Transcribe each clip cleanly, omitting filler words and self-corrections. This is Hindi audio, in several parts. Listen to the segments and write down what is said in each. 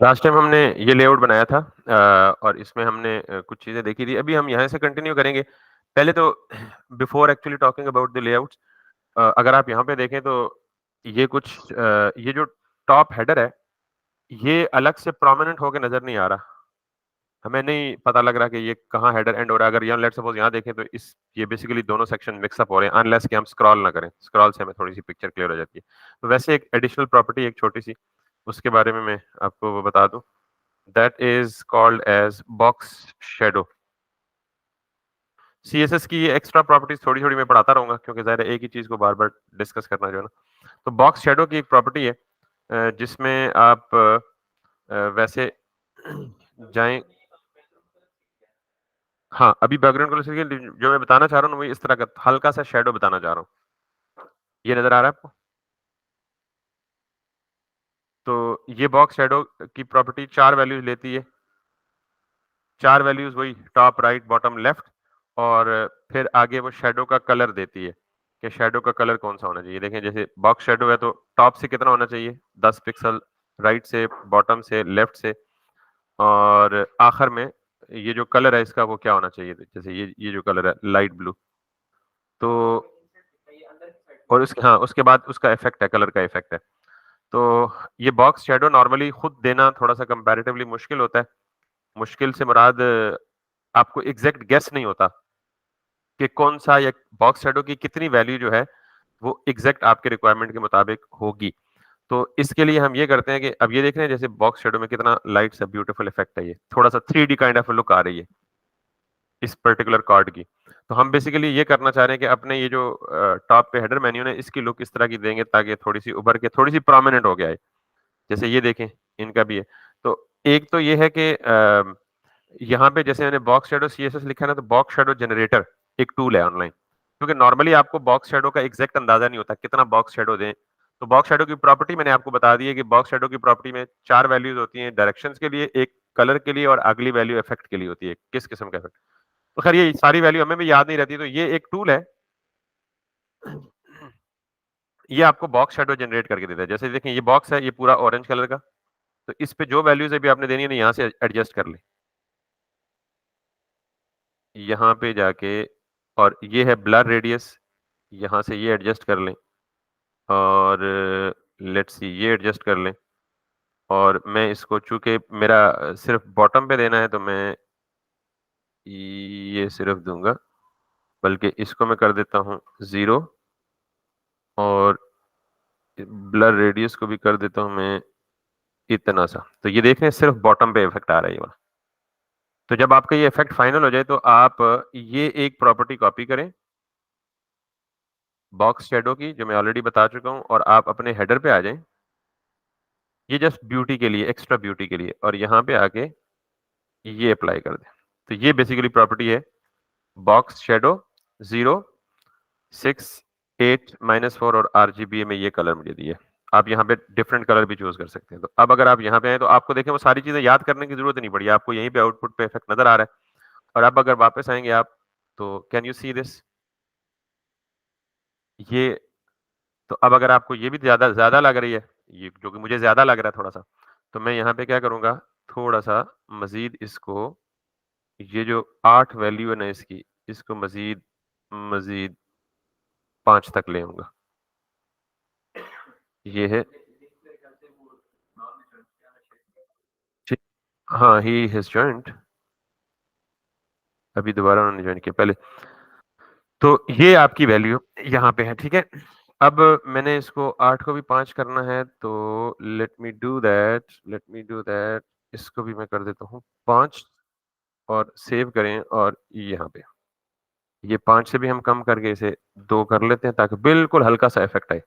लास्ट टाइम हमने ये लेआउट बनाया था और इसमें हमने कुछ चीज़ें देखी थी। अभी हम यहाँ से कंटिन्यू करेंगे। पहले तो before actually talking about the layouts, अगर आप यहाँ पे देखें तो ये कुछ ये जो टॉप हेडर है, ये अलग से प्रोमिनेंट होके नज़र नहीं आ रहा। हमें नहीं पता लग रहा कि ये कहाँ हेडर एंड हो रहा है। अगर यहाँ लेट्स सपोज़ यहाँ देखें तो इस ये बेसिकली दोनों सेक्शन मिक्स अप हो रहे हैं अनलेस कि हम स्क्रॉल ना करें। स्क्रॉल से हमें थोड़ी-सी पिक्चर क्लियर हो जाती है। तो वैसे एक एडिशनल प्रॉपर्टी एक छोटी-सी, उसके बारे में मैं आपको वो बता दूँ। That is called as box shadow. CSS की ये एक्स्ट्रा प्रॉपर्टीज़ थोड़ी-थोड़ी मैं पढ़ाता रहूँगा क्योंकि ज़ाहिर है एक ही चीज़ को बार-बार डिस्कस करना जो है ना। तो बॉक्स शैडो की एक प्रॉपर्टी है जिसमें आप वैसे जाएँ। हाँ, अभी बैकग्राउंड कलर से जो मैं बताना चाह रहा हूँ ना, वही इस तरह का हल्का-सा शैडो बताना चाह रहा हूँ। ये नज़र आ रहा है आपको? तो ये बॉक्स शैडो की प्रॉपर्टी 4 वैल्यूज़ लेती है। 4 वैल्यूज़ वही टॉप, राइट, बॉटम, लेफ्ट और फिर आगे वो शैडो का कलर देती है, कि शैडो का कलर कौन-सा होना चाहिए। देखें जैसे बॉक्स शैडो है तो टॉप से कितना होना चाहिए? 10 पिक्सल, राइट से, बॉटम से, लेफ्ट से और आखिर में ये जो कलर है इसका वो क्या होना चाहिए? जैसे ये जो कलर है लाइट ब्लू। तो और उसके हाँ, उसके बाद उसका इफ़ेक्ट है, कलर का इफ़ेक्ट है। तो ये बॉक्स शैडो नॉर्मली खुद देना थोड़ा-सा कंपैरेटिवली मुश्किल होता है। मुश्किल से मुराद आपको एग्ज़ैक्ट गेस नहीं होता कि कौन-सा या बॉक्स शैडो की कितनी वैल्यू जो है, वो एग्ज़ैक्ट आपके रिक्वायरमेंट के मुताबिक होगी। तो इसके लिए हम ये करते हैं कि अब ये देख रहे हैं जैसे बॉक्स शैडो में कितना लाइट सा ब्यूटीफुल इफ़ेक्ट है ये। थोड़ा-सा 3D काइंड ऑफ लुक आ रही है इस पर्टिकुलर कार्ड की। तो हम बेसिकली ये करना चाह रहे हैं कि अपने ये जो टॉप पे हेडर मेन्यू है इसकी लुक इस तरह की देंगे ताकि थोड़ी-सी उभर के थोड़ी-सी प्रोमिनेंट हो के आए। जैसे ये देखें, इनका भी है। तो एक तो ये है कि यहाँ पे जैसे मैंने बॉक्स शैडो सीएसएस लिखा है ना, तो बॉक्स शैडो जनरेटर एक टूल है ऑनलाइन। क्योंकि नॉर्मली आपको बॉक्स शैडो का एग्जैक्ट अंदाजा नहीं होता कितना बॉक्स शैडो दें। तो बॉक्स शैडो की प्रॉपर्टी मैंने आपको बता दी है कि बॉक्स शैडो की प्रॉपर्टी में 4 वैल्यूज होती हैं, डायरेक्शंस के लिए, एक कलर के लिए और अगली वैल्यू इफेक्ट के लिए होती है, किस किस्म का इफेक्ट। तो खैर ये सारी वैल्यू हमें भी याद नहीं रहती, तो ये एक टूल है। ये आपको बॉक्स शैडो जनरेट करके देता है। जैसे देखें ये बॉक्स है, ये पूरा ऑरेंज कलर का। तो इस पे जो वैल्यूज अभी आपने देनी है ना, यहाँ से एडजस्ट कर लें। यहाँ पे जाके और ये है ब्लर रेडियस, यहाँ से ये एडजस्ट कर लें और लेट्स सी ये एडजस्ट कर लें और मैं इसको चूँकि मेरा सिर्फ़ बॉटम पे देना है तो मैं ये सिर्फ़ दूँगा, बल्कि इसको मैं कर देता हूँ 0 और ब्लर रेडियस को भी कर देता हूँ मैं इतना सा। तो ये देख रहे हैं सिर्फ़ बॉटम पे इफ़ेक्ट आ रहा है ये वाला। तो जब आपका ये इफ़ेक्ट फाइनल हो जाए तो आप ये एक प्रॉपर्टी कॉपी करें बॉक्स शैडो की, जो मैं ऑलरेडी बता चुका हूँ, और आप अपने हेडर पे आ जाएँ। ये जस्ट ब्यूटी के लिए, एक्स्ट्रा ब्यूटी के लिए, और यहाँ पे आके ये अप्लाई कर दें। तो ये बेसिकली प्रॉपर्टी है बॉक्स शैडो 0, 6, 8, -4 और आरजीबी में ये कलर मुझे दिए। आप यहाँ पे डिफरेंट कलर भी चूज़ कर सकते हैं। तो अब अगर आप यहाँ पे आएँ तो आपको देखें वो सारी चीज़ें याद करने की ज़रूरत नहीं पड़ी। आपको यहीं पे आउटपुट पे इफ़ेक्ट नज़र आ रहा है। और अब अगर वापस आएँगे आप, तो कैन यू सी दिस? ये तो अब अगर आपको ये भी ज़्यादा ज़्यादा लग रही है, ये जो कि मुझे ज़्यादा लग रहा है थोड़ा-सा, तो मैं यहाँ पे क्या करूँगा, थोड़ा-सा मज़ीद इसको, ये जो 8 वैल्यू है ना इसकी, इसको मज़ीद मज़ीद 5 तक ले आऊँगा। ये है ठीक। हाँ, ही हैज़ जॉइन्ड। अभी दोबारा उन्होंने जॉइन किया पहले। तो ये आपकी वैल्यू यहाँ पे है, ठीक है? अब मैंने इसको 8 को भी 5 करना है, तो लेट मी डू दैट, इसको भी मैं कर देता हूँ 5 और सेव करें और यहाँ पे ये 5 से भी हम कम करके इसे 2 कर लेते हैं ताकि बिल्कुल हल्का-सा इफ़ेक्ट आए।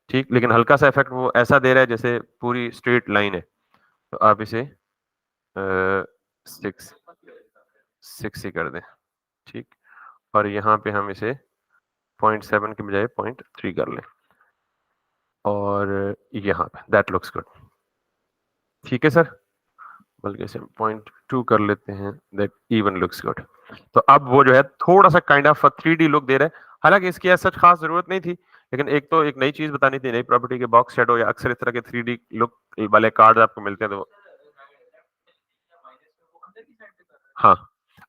ठीक, लेकिन हल्का-सा इफ़ेक्ट वो ऐसा दे रहा है जैसे पूरी स्ट्रेट लाइन है। तो आप इसे 6 6 ही कर दें, ठीक? और यहाँ पे हम इसे 0.7 के बजाय 0.3 कर लें और यहाँ पे दैट लुक्स गुड। ठीक है सर? बल्कि इसे 0.2 कर लेते हैं, दैट इवन लुक्स गुड। तो अब वो जो है थोड़ा-सा काइंड ऑफ 3D लुक दे रहा है। हालाँकि इसकी ऐसा ख़ास ज़रूरत नहीं थी, लेकिन एक तो एक नई चीज़ बतानी थी, नई प्रॉपर्टी के बॉक्स शैडो या अक्सर इस तरह के 3D लुक वाले कार्ड आपको मिलते हैं तो हाँ,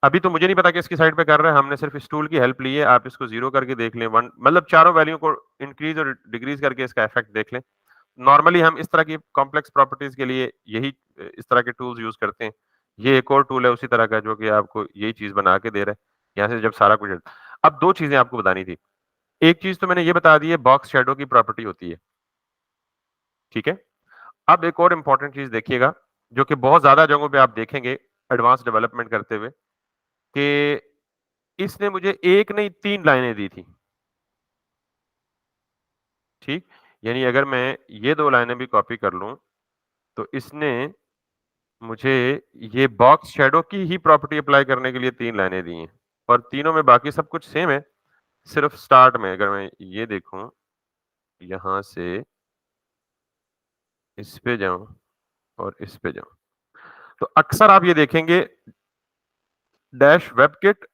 अभी तो मुझे नहीं पता किसकी साइड पे कर रहा है, हमने सिर्फ इस टूल की हेल्प ली है, आप इसको 0 करके देख लें, 1 मतलब चारों वैल्यू को इंक्रीज़ और डिक्रीज़ करके इसका इफेक्ट देख लें। नॉर्मली हम इस तरह की कॉम्प्लेक्स प्रॉपर्टीज के लिए यही इस तरह के टूल्स यूज करते हैं। ये एक और टूल है उसी तरह का जो कि आपको यही चीज बना के दे रहा है। यहाँ से जब सारा कुछ अब 2 चीजें आपको बतानी थी। एक चीज तो मैंने ये बता दी है बॉक्स शैडो की प्रॉपर्टी होती है, ठीक है? अब एक और इम्पोर्टेंट चीज देखिएगा, जो कि बहुत ज्यादा जगहों पे आप देखेंगे एडवांस डेवलपमेंट करते हुए कि इसने मुझे 1 नहीं 3 लाइनें दी थी, ठीक? यानी अगर मैं ये 2 लाइनें भी कॉपी कर लूँ, तो इसने मुझे ये बॉक्स शैडो की ही प्रॉपर्टी अप्लाई करने के लिए 3 लाइनें दी हैं और तीनों में बाकी सब कुछ सेम है, सिर्फ स्टार्ट में अगर मैं ये देखूँ, यहाँ से इस पे जाऊँ और इस पे जाऊँ, तो अक्सर आप ये देखेंगे डैश वेबकिट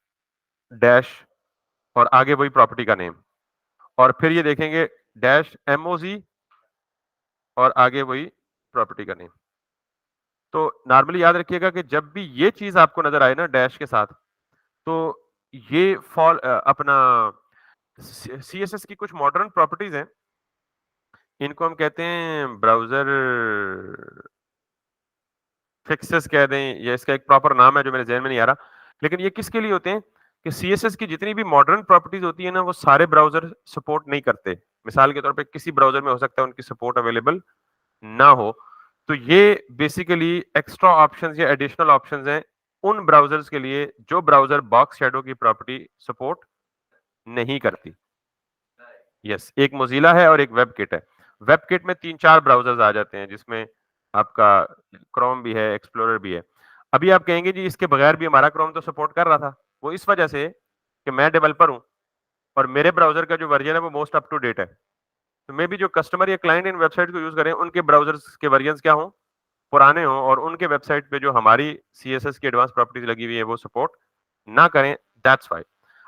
डैश और आगे वही प्रॉपर्टी का नेम और फिर ये देखेंगे डैश एमओजी और आगे वही प्रॉपर्टी का नेम। तो नॉर्मली याद रखिएगा कि जब भी ये चीज़ आपको नज़र आए ना डैश के साथ, तो ये अपना सीएसएस की कुछ मॉडर्न प्रॉपर्टीज हैं, इनको हम कहते हैं ब्राउज़र फिक्सेस कह दें या इसका एक प्रॉपर नाम है जो मेरे ज़हन में नहीं आ रहा। लेकिन ये किसके लिए होते हैं कि सीएसएस की जितनी भी मॉडर्न प्रॉपर्टीज होती है ना, वो सारे ब्राउज़र सपोर्ट नहीं करते। मिसाल के तौर पे किसी ब्राउज़र में हो सकता है उनकी सपोर्ट अवेलेबल ना हो। तो ये बेसिकली एक्स्ट्रा ऑप्शंस या एडिशनल ऑप्शंस हैं उन ब्राउज़र्स के लिए जो ब्राउज़र बॉक्स शैडो की प्रॉपर्टी सपोर्ट नहीं करती। यस, एक मोज़िला है और एक वेबकिट है। वेबकिट में 3-4 ब्राउज़र्स आ जाते हैं जिसमें आपका क्रोम भी है, एक्सप्लोरर भी है। अभी आप कहेंगे जी इसके बगैर भी हमारा क्रोम तो सपोर्ट कर रहा था। वो इस वजह से कि मैं डेवलपर हूँ और मेरे ब्राउज़र का जो वर्ज़न है वो मोस्ट अप टू डेट है। तो मे बी जो कस्टमर या क्लाइंट इन वेबसाइट को यूज़ करें उनके ब्राउज़र्स के वर्ज़न्स क्या हों, पुराने हों और उनके वेबसाइट पे जो हमारी सीएसएस की एडवांस प्रॉपर्टीज़ लगी हुई है वो सपोर्ट ना करें, दैट्स व्हाई।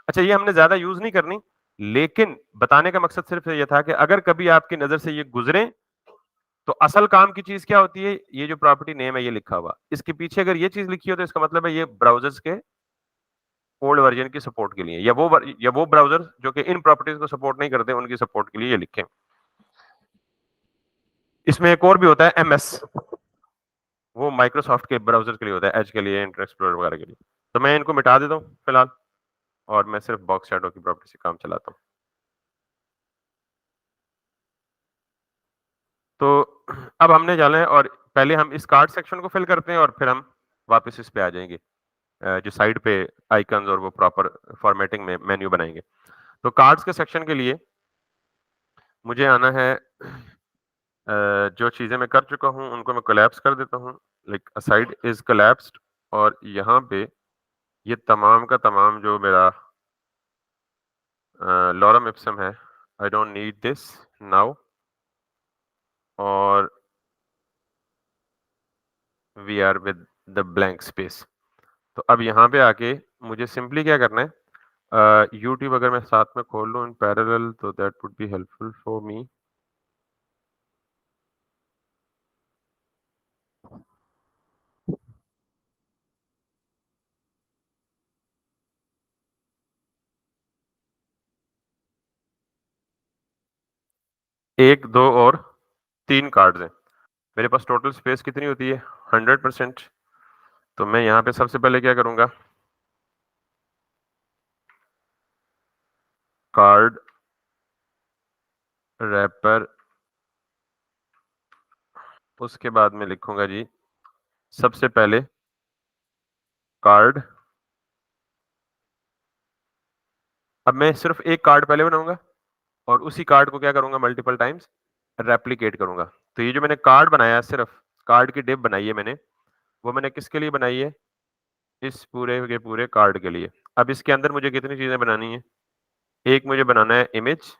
अच्छा ये हमने ज़्यादा यूज़ नहीं करनी, लेकिन बताने का मकसद सिर्फ ये था कि अगर कभी आपकी नज़र से ये गुज़रे, तो असल काम की चीज़ क्या होती है? ये जो प्रॉपर्टी नेम है ये लिखा हुआ। इसके पीछे अगर ये चीज़ लिखी हो तो इसका मतलब है ये ब्राउज़र्स के ओल्ड वर्ज़न की सपोर्ट के लिए या वो ब्राउज़र जो कि इन प्रॉपर्टीज़ को सपोर्ट नहीं करते, उनकी सपोर्ट के लिए ये लिखें। इसमें एक और भी होता है एमएस, वो माइक्रोसॉफ्ट के ब्राउज़र के लिए होता है, एज के लिए, इंटरनेट एक्सप्लोरर वगैरह के लिए। तो मैं इनको मिटा देता हूँ फिलहाल और मैं सिर्फ बॉक्स शैडो की प्रॉपर्टी से काम चलाता हूँ। तो अब हमने जाना है और पहले हम इस कार्ड सेक्शन को फिल करते हैं और फिर हम वापस इस पे आ जाएंगे, जो साइड पे आइकन्स और वो प्रॉपर फॉर्मेटिंग में मेन्यू बनाएंगे। तो कार्ड्स के सेक्शन के लिए मुझे आना है, जो चीजें मैं कर चुका हूँ उनको मैं कोलैप्स कर देता हूँ, लाइक साइड इज कोलैप्स्ड और यहाँ पे ये तमाम का तमाम जो मेरा लॉरम इप्सम है, I don't need this now और we are with the blank space. तो अब यहाँ पे आके मुझे सिंपली क्या करना है, यूट्यूब अगर मैं साथ में खोल लूँ इन पैरेलल तो that would be helpful for me. एक दो और 3 कार्ड्स हैं, मेरे पास टोटल स्पेस कितनी होती है 100%। तो मैं यहाँ पे सबसे पहले क्या करूँगा, कार्ड रैपर, उसके बाद में लिखूंगा जी सबसे पहले कार्ड। अब मैं सिर्फ एक कार्ड पहले बनाऊंगा और उसी कार्ड को क्या करूंगा मल्टीपल टाइम्स रेप्लिकेट करूंगा। तो ये जो मैंने कार्ड बनाया है, सिर्फ कार्ड की डिप बनाई है मैंने, वो मैंने किसके लिए बनाई है, इस पूरे के पूरे कार्ड के लिए। अब इसके अंदर मुझे कितनी चीजें बनानी है, एक मुझे बनाना है इमेज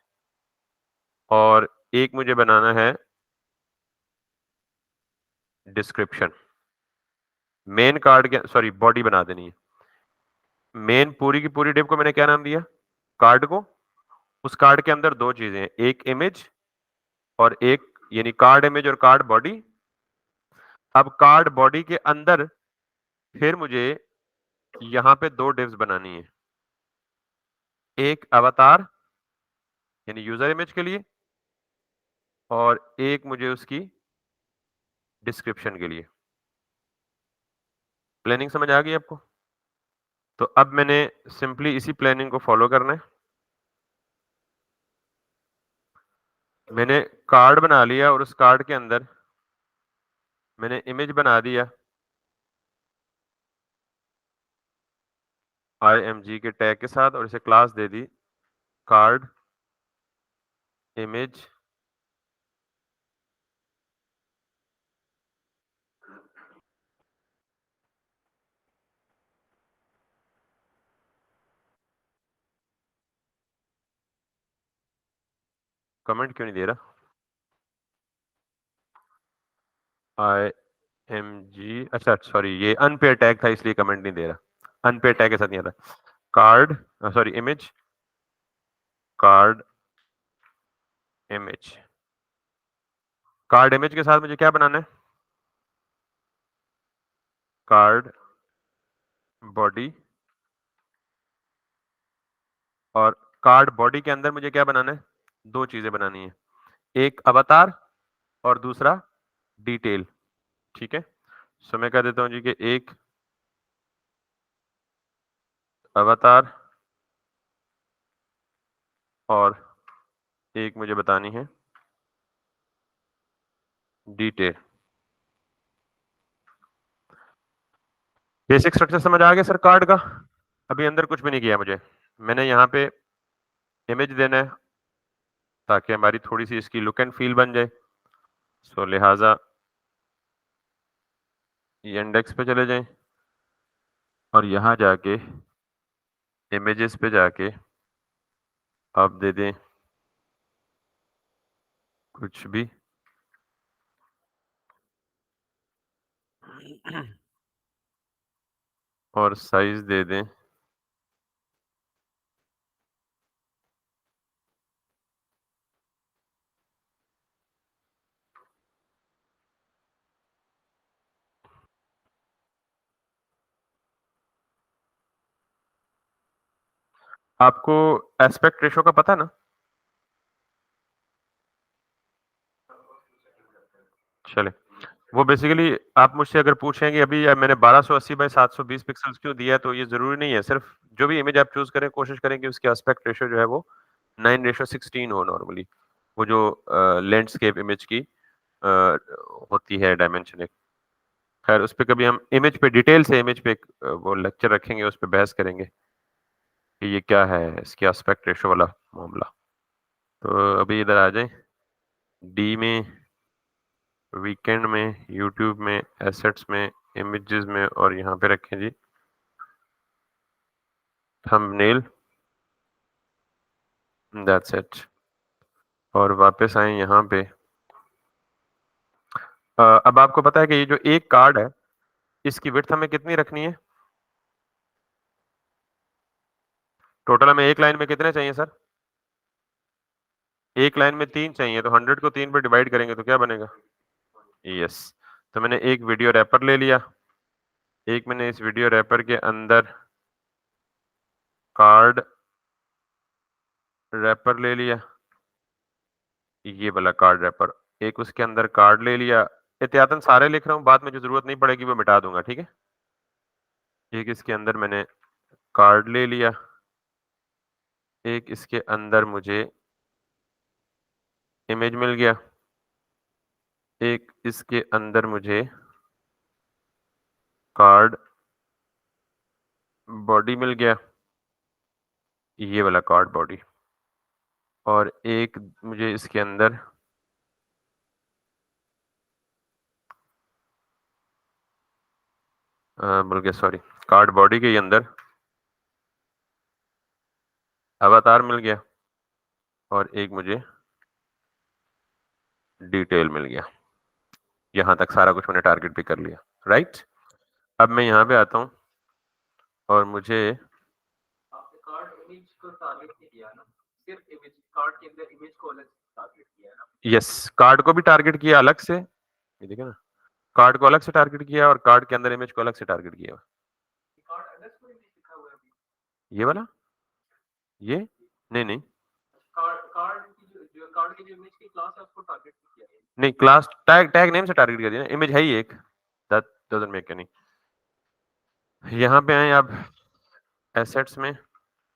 और एक मुझे बनाना है डिस्क्रिप्शन। मेन कार्ड के सॉरी बॉडी बना देनी है। मेन पूरी की पूरी डिप को मैंने क्या नाम दिया, कार्ड को। उस कार्ड के अंदर दो चीजें हैं, एक इमेज और एक यानी कार्ड इमेज और कार्ड बॉडी अब कार्ड बॉडी के अंदर फिर मुझे यहाँ पे 2 डिव्स बनानी है, एक अवतार यानी यूजर इमेज के लिए और एक मुझे उसकी डिस्क्रिप्शन के लिए। प्लानिंग समझ आ गई आपको? तो अब मैंने सिंपली इसी प्लानिंग को फॉलो करना है। मैंने कार्ड बना लिया और उस कार्ड के अंदर मैंने इमेज बना दिया IMG के टैग के साथ और इसे क्लास दे दी कार्ड इमेज कमेंट क्यों नहीं दे रहा? IMG अच्छा सॉरी ये अनपेयर टैग था इसलिए कमेंट नहीं दे रहा। अनपेयर टैग के साथ नहीं आता। Card sorry image card image card image के साथ मुझे क्या बनाना है? कार्ड बॉडी और कार्ड बॉडी के अंदर मुझे क्या बनाना है? 2 चीजें बनानी है, एक अवतार और दूसरा डिटेल। ठीक है, सो मैं कह देता हूं जी कि एक अवतार और एक मुझे बतानी है डिटेल। बेसिक स्ट्रक्चर समझ आ गया सर कार्ड का? अभी अंदर कुछ भी नहीं किया मुझे। मैंने यहाँ पे इमेज देना है ताकि हमारी थोड़ी सी इसकी लुक एंड फील बन जाए। सो लिहाजा ये इंडेक्स पे चले जाएं और यहाँ जाके इमेजेस पे जाके आप दे दें कुछ भी और साइज दे दें आपको एस्पेक्ट रेशो का पता ना? चले वो बेसिकली आप मुझसे अगर पूछें कि अभी मैंने 1280 बाय 720 पिक्सल्स क्यों दिया है, तो ये जरूरी नहीं है। सिर्फ जो भी इमेज आप चूज करें कोशिश करें कि उसकी एस्पेक्ट रेशो जो है वो 9:16 हो नॉर्मली। वो जो लैंडस्केप इमेज की होती है डायमेंशन एक। खैर उस पे कभी हम इमेज पे डिटेल से इमेज पे एक वो लेक्चर रखेंगे, उस पे बहस करेंगे कि ये क्या है इसकी एस्पेक्ट रेशो वाला मामला। तो अभी इधर आ जाए डी में, वीकेंड में, यूट्यूब में, एसेट्स में, इमेजेस में और यहाँ पे रखें जी थंबनेल। That's it. और वापस आए यहाँ पे। अब आपको पता है कि ये जो एक कार्ड है इसकी विड्थ हमें कितनी रखनी है? टोटल हमें एक लाइन में कितने चाहिए सर? एक लाइन में 3 चाहिए, तो 100 को 3 पे डिवाइड करेंगे तो क्या बनेगा? यस। तो मैंने एक वीडियो रैपर ले लिया, एक मैंने इस वीडियो रैपर के अंदर कार्ड रैपर ले लिया, ये वाला कार्ड रैपर। एक उसके अंदर कार्ड ले लिया, एहतियातन सारे लिख रहा हूँ, बाद में जो जरूरत नहीं पड़ेगी वो मिटा दूंगा, ठीक है। एक इसके अंदर मैंने कार्ड ले लिया, एक इसके अंदर मुझे इमेज मिल गया, एक इसके अंदर मुझे कार्ड बॉडी मिल गया, ये वाला कार्ड बॉडी। और एक मुझे इसके अंदर बल्कि सॉरी कार्ड बॉडी के अंदर अवतार मिल गया और एक मुझे डिटेल मिल गया। यहां तक सारा कुछ मैंने टारगेट भी कर लिया, राइट। अब मैं यहाँ पे आता हूँ और मुझे आपने कार्ड इमेज को टारगेट नहीं किया ना, सिर्फ इमेज कार्ड के अंदर इमेज को अलग टारगेट किया है ना? यस कार्ड को भी टारगेट किया अलग से, ये देखिए ना, कार्ड को अलग से टारगेट किया और कार्ड के अंदर इमेज को अलग से टारगेट किया। कार्ड अंडरस्कोर इमेज लिखा हुआ है अभी। ये वाला, ये नहीं कार्ड की जो कार्ड की जो इमेज की क्लास है उसको टारगेट किया है। नहीं, क्लास टैग नेम से टारगेट कर दिया ना, इमेज है ही एक, दैट डजंट मेक एनी। यहाँ पे आए आप एसेट्स में,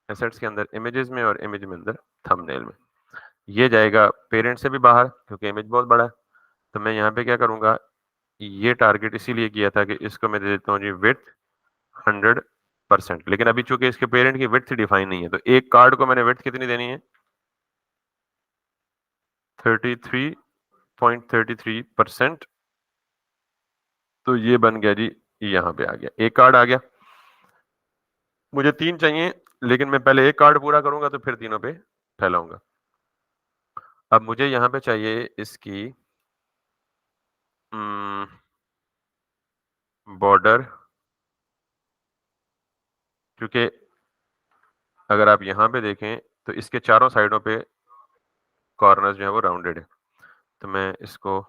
एसेट्स के अंदर इमेजेस में और इमेज में अंदर थंबनेल में। ये जाएगा पेरेंट से भी बाहर क्योंकि इमेज बहुत बड़ा है। तो मैं यहाँ पे क्या करूंगा, ये टारगेट इसीलिए किया था कि इसको मैं दे देता हूँ जी विड्थ 100%, लेकिन अभी चूंकि इसके पेरेंट की विड्थ डिफाइन नहीं है तो एक कार्ड को मैंने विड्थ कितनी देनी है, 33.33%। तो ये बन गया जी, यहाँ पे आ गया, एक कार्ड आ गया। मुझे 3 चाहिए लेकिन मैं पहले एक कार्ड पूरा करूंगा तो फिर तीनों पे फैलाऊंगा। अब मुझे यहाँ पे चाहिए इसकी बॉर्डर, क्योंकि अगर आप यहाँ पे देखें तो इसके चारों साइडों पे कॉर्नर्स जो है वो राउंडेड है। तो मैं इसको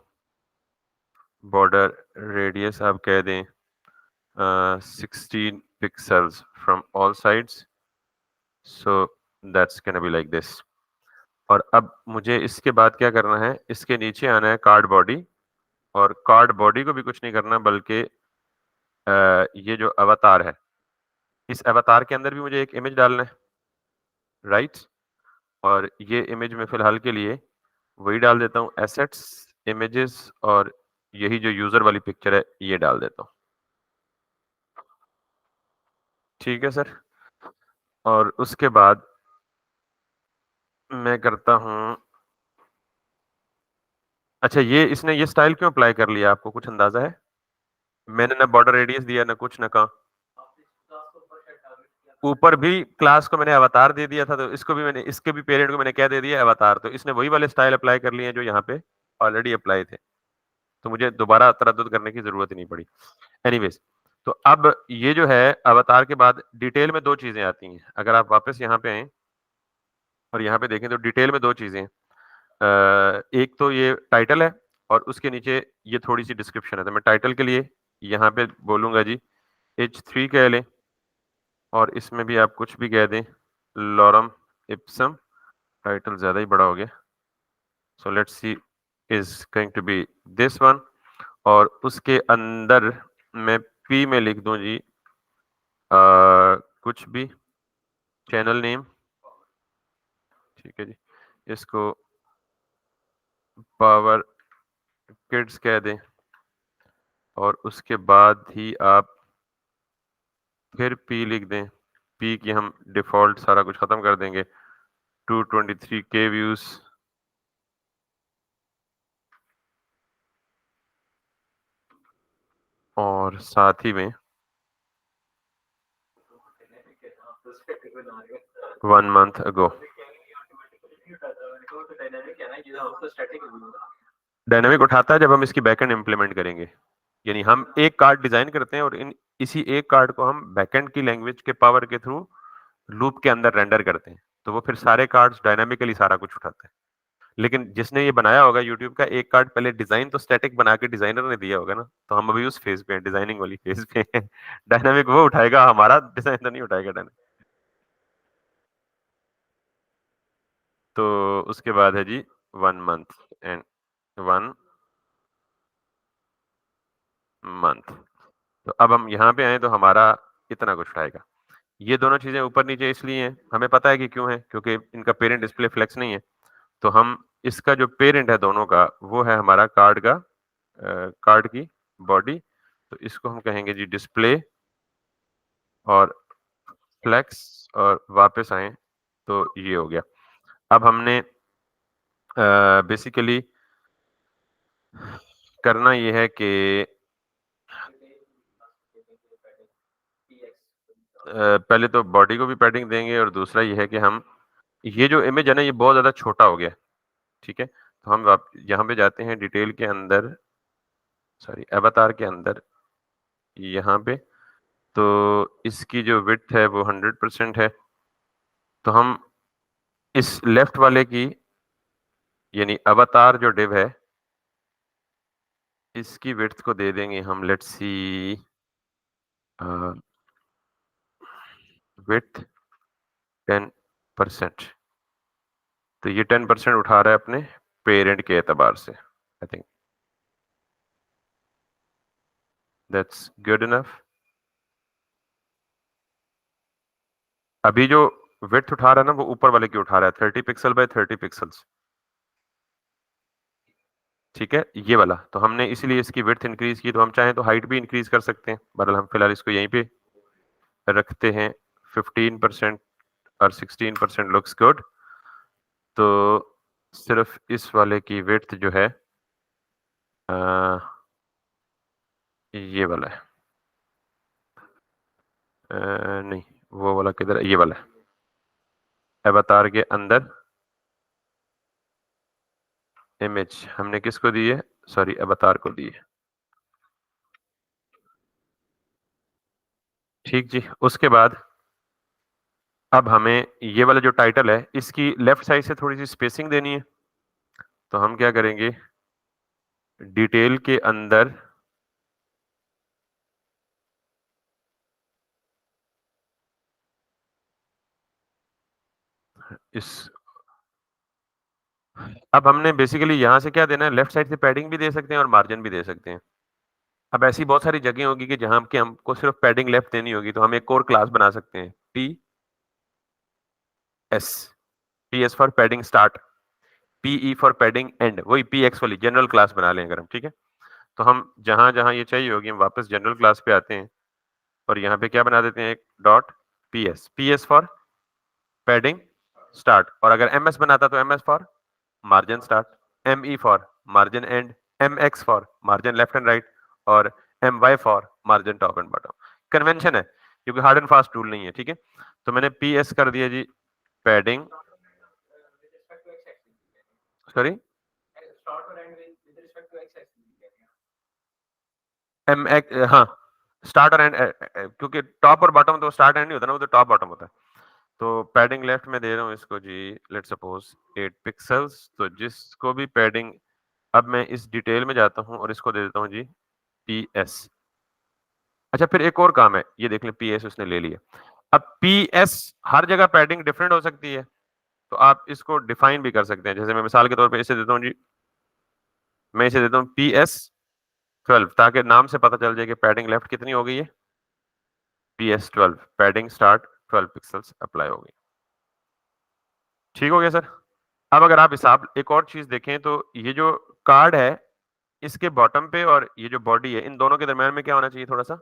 बॉर्डर रेडियस आप कह दें 16 pixels from all sides, so that's can be like this. और अब मुझे इसके बाद क्या करना है, इसके नीचे आना है कार्ड बॉडी, और कार्ड बॉडी को भी कुछ नहीं करना बल्कि ये जो अवतार है, इस अवतार के अंदर भी मुझे एक इमेज डालना है, राइट। और ये इमेज में फिलहाल के लिए वही डाल देता हूँ, एसेट्स, इमेजेस, और यही जो यूजर वाली पिक्चर है ये डाल देता हूँ। ठीक है सर। और उसके बाद मैं करता हूँ, अच्छा ये इसने ये स्टाइल क्यों अप्लाई कर लिया, आपको कुछ अंदाजा है? मैंने ना बॉर्डर रेडियस दिया ना कुछ ना कहा। ऊपर भी क्लास को मैंने अवतार दे दिया था, तो इसको भी मैंने, इसके भी पेरेंट को मैंने क्या दे दिया, अवतार। तो इसने वही वाले स्टाइल अप्लाई कर लिए हैं जो यहाँ पे ऑलरेडी अप्लाई थे, तो मुझे दोबारा तरद्दुद करने की जरूरत ही नहीं पड़ी। एनीवेज, तो अब ये जो है अवतार के बाद डिटेल में दो चीजें आती हैं। अगर आप वापस यहाँ पे आए और यहाँ पे देखें तो डिटेल में दो चीजें हैं। एक तो ये टाइटल है और उसके नीचे ये थोड़ी सी डिस्क्रिप्शन है। तो मैं टाइटल के लिए यहाँ पे बोलूंगा जी H3 कह लें, और इसमें भी आप कुछ भी कह दें, लॉरम इप्सम। टाइटल ज्यादा ही बड़ा हो गया, so let's see is going to be this one. और उसके अंदर मैं पी में लिख दूं जी कुछ भी, चैनल नेम, ठीक है जी, इसको पावर किड्स कह दें। और उसके बाद ही आप फिर पी लिख दें, पी की हम डिफॉल्ट सारा कुछ खत्म कर देंगे, 223K व्यूज। और साथ ही में 1 month ago। डायनामिक उठाता है जब हम इसकी बैकएंड इंप्लीमेंट करेंगे, यानी हम एक कार्ड डिजाइन करते हैं और इसी एक कार्ड को हम बैकएंड की लैंग्वेज के पावर के थ्रू लूप के अंदर रेंडर करते हैं, तो वो फिर सारे कार्ड्स डायनामिकली सारा कुछ उठाते हैं। लेकिन जिसने ये बनाया होगा यूट्यूब का, एक कार्ड पहले डिजाइन तो स्टैटिक बना के डिजाइनर ने दिया होगा ना, तो हम अभी उस फेज पे हैं, डिजाइनिंग वाली फेज पे हैं। डायनामिक वो उठाएगा, हमारा डिजाइन तो नहीं उठाएगा डायनामिक। तो उसके बाद है जी 1 month एंड 1 month। तो अब हम यहाँ पे आए तो हमारा इतना कुछ उठाएगा। ये दोनों चीजें ऊपर नीचे इसलिए हैं, हमें पता है कि क्यों है, क्योंकि इनका पेरेंट डिस्प्ले फ्लेक्स नहीं है। तो हम इसका जो पेरेंट है दोनों का, वो है हमारा कार्ड का, कार्ड की बॉडी। तो इसको हम कहेंगे जी डिस्प्ले और फ्लेक्स, और वापस आए तो ये हो गया। अब हमने बेसिकली करना ये है कि पहले तो बॉडी को भी पैडिंग देंगे, और दूसरा ये है कि हम, ये जो इमेज है ना ये बहुत ज्यादा छोटा हो गया, ठीक है। तो हम यहाँ पे जाते हैं डिटेल के अंदर, सॉरी अवतार के अंदर, यहाँ पे तो इसकी जो विड्थ है वो 100% है। तो हम इस लेफ्ट वाले की, यानी अवतार जो डिव है, इसकी विड्थ को दे देंगे हम, लेट्स सी विड्थ 10%। तो ये 10% उठा रहा है अपने पेरेंट के एतबार से। I think that's good enough. अभी जो विड्थ उठा रहा है ना, वो ऊपर वाले की उठा रहा है, 30 पिक्सल बाय 30 पिक्सल्स। ठीक है, ये वाला। तो हमने इसीलिए इसकी विड्थ इंक्रीज की, तो हम चाहें तो हाइट भी इंक्रीज कर सकते हैं। बहरहाल हम फिलहाल इसको यहीं पे रखते हैं। 15% और 16% लुक्स गुड। तो सिर्फ इस वाले की विड्थ जो है ये वाला है। नहीं, वो वाला किधर है? ये वाला है। अवतार के अंदर इमेज हमने किसको दी है? सॉरी, अवतार को दी है। ठीक जी। उसके बाद अब हमें ये वाला जो टाइटल है, इसकी लेफ्ट साइड से थोड़ी सी स्पेसिंग देनी है। तो हम क्या करेंगे, डिटेल के अंदर इस अब हमने बेसिकली यहां से क्या देना है, लेफ्ट साइड से पैडिंग भी दे सकते हैं और मार्जिन भी दे सकते हैं। अब ऐसी बहुत सारी जगह होगी कि जहां कि हमको सिर्फ पैडिंग लेफ्ट देनी होगी, तो हम एक और क्लास बना सकते हैं, PS। PS for padding start, PE for padding and, वही PX वाली जनरल क्लास बना लें अगर हम। ठीक है, तो हम जहां जहां ये चाहिए होगी हम वापस जनरल क्लास पे आते हैं और यहाँ पे क्या बना देते हैं, एक dot PS for padding start. और अगर MS बनाता तो MS for margin start, ME for margin and, MX for margin left and right, और MY for margin top and bottom. Convention है, क्योंकि हार्ड एंड फास्ट रूल नहीं है। ठीक है, तो मैंने PS कर दिया जी पैडिंग, सॉरी MX, हाँ स्टार्ट और एंड, क्योंकि टॉप और बॉटम तो स्टार्ट एंड नहीं होता ना, वो तो टॉप बॉटम होता है। तो पैडिंग लेफ्ट में दे रहा हूँ इसको जी, लेट्स सपोज 8 पिक्सल्स। तो जिसको भी पैडिंग, अब मैं इस डिटेल में जाता हूँ और इसको दे देता हूँ जी PS। अच्छा, फिर एक और काम है, ये देख लें, PS उसने ले लिया। अब PS हर जगह पैडिंग डिफरेंट हो सकती है, तो आप इसको डिफाइन भी कर सकते हैं। जैसे मैं मिसाल के तौर पे इसे देता हूँ जी, मैं इसे देता हूँ PS12, ताकि नाम से पता चल जाए कि पैडिंग लेफ्ट कितनी हो गई है, PS12 padding start 12 pixels apply हो गई। ठीक हो गया सर। अब अगर आप हिसाब एक और चीज देखें, तो ये जो कार्ड है, इसके बॉटम पे और ये जो बॉडी है, इन दोनों के दरम्यान में क्या होना चाहिए, थोड़ा सा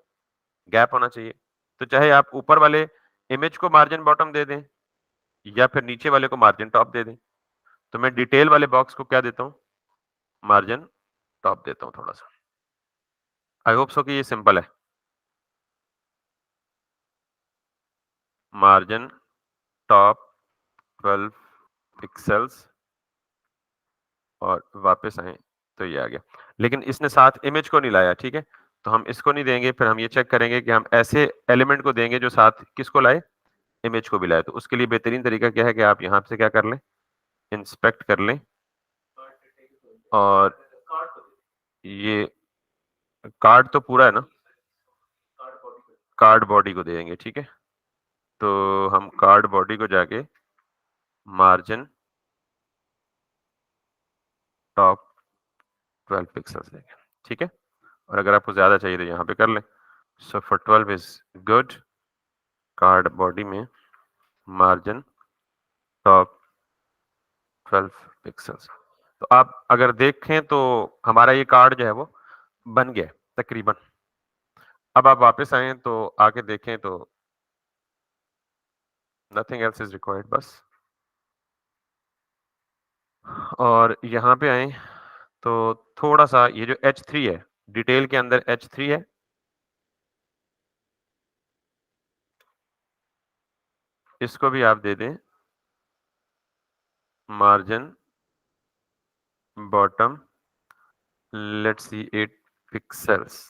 गैप होना चाहिए। तो चाहे आप ऊपर वाले इमेज को मार्जिन बॉटम दे दें या फिर नीचे वाले को मार्जिन टॉप दे दें। तो मैं डिटेल वाले बॉक्स को क्या देता हूँ, मार्जिन टॉप देता हूँ थोड़ा सा। आई होप सो कि ये सिंपल है। मार्जिन टॉप 12 पिक्सल्स और वापस आए तो ये आ गया। लेकिन इसने साथ इमेज को नहीं लाया। ठीक है, तो हम इसको नहीं देंगे। फिर हम ये चेक करेंगे कि हम ऐसे एलिमेंट को देंगे जो साथ किसको लाए, इमेज को भी लाए। तो उसके लिए बेहतरीन तरीका क्या है कि आप यहाँ से क्या कर लें, इंस्पेक्ट कर लें और ये कार्ड तो पूरा है ना, कार्ड बॉडी को देंगे। ठीक है, तो हम कार्ड बॉडी को जाके मार्जिन टॉप 12 पिक्सल्स देंगे। ठीक है, और अगर आपको ज्यादा चाहिए तो यहाँ पे कर लें। So for 12 is good, card body में मार्जिन टॉप 12 पिक्सल्स। तो आप अगर देखें तो हमारा ये कार्ड जो है वो बन गया तकरीबन। अब आप वापस आए तो आके देखें तो नथिंग एल्स इज रिक्वायर्ड बस। और यहाँ पे आए तो थोड़ा सा ये जो H3 है, डिटेल के अंदर H3 है, इसको भी आप दे दें margin bottom, let's see 8 pixels.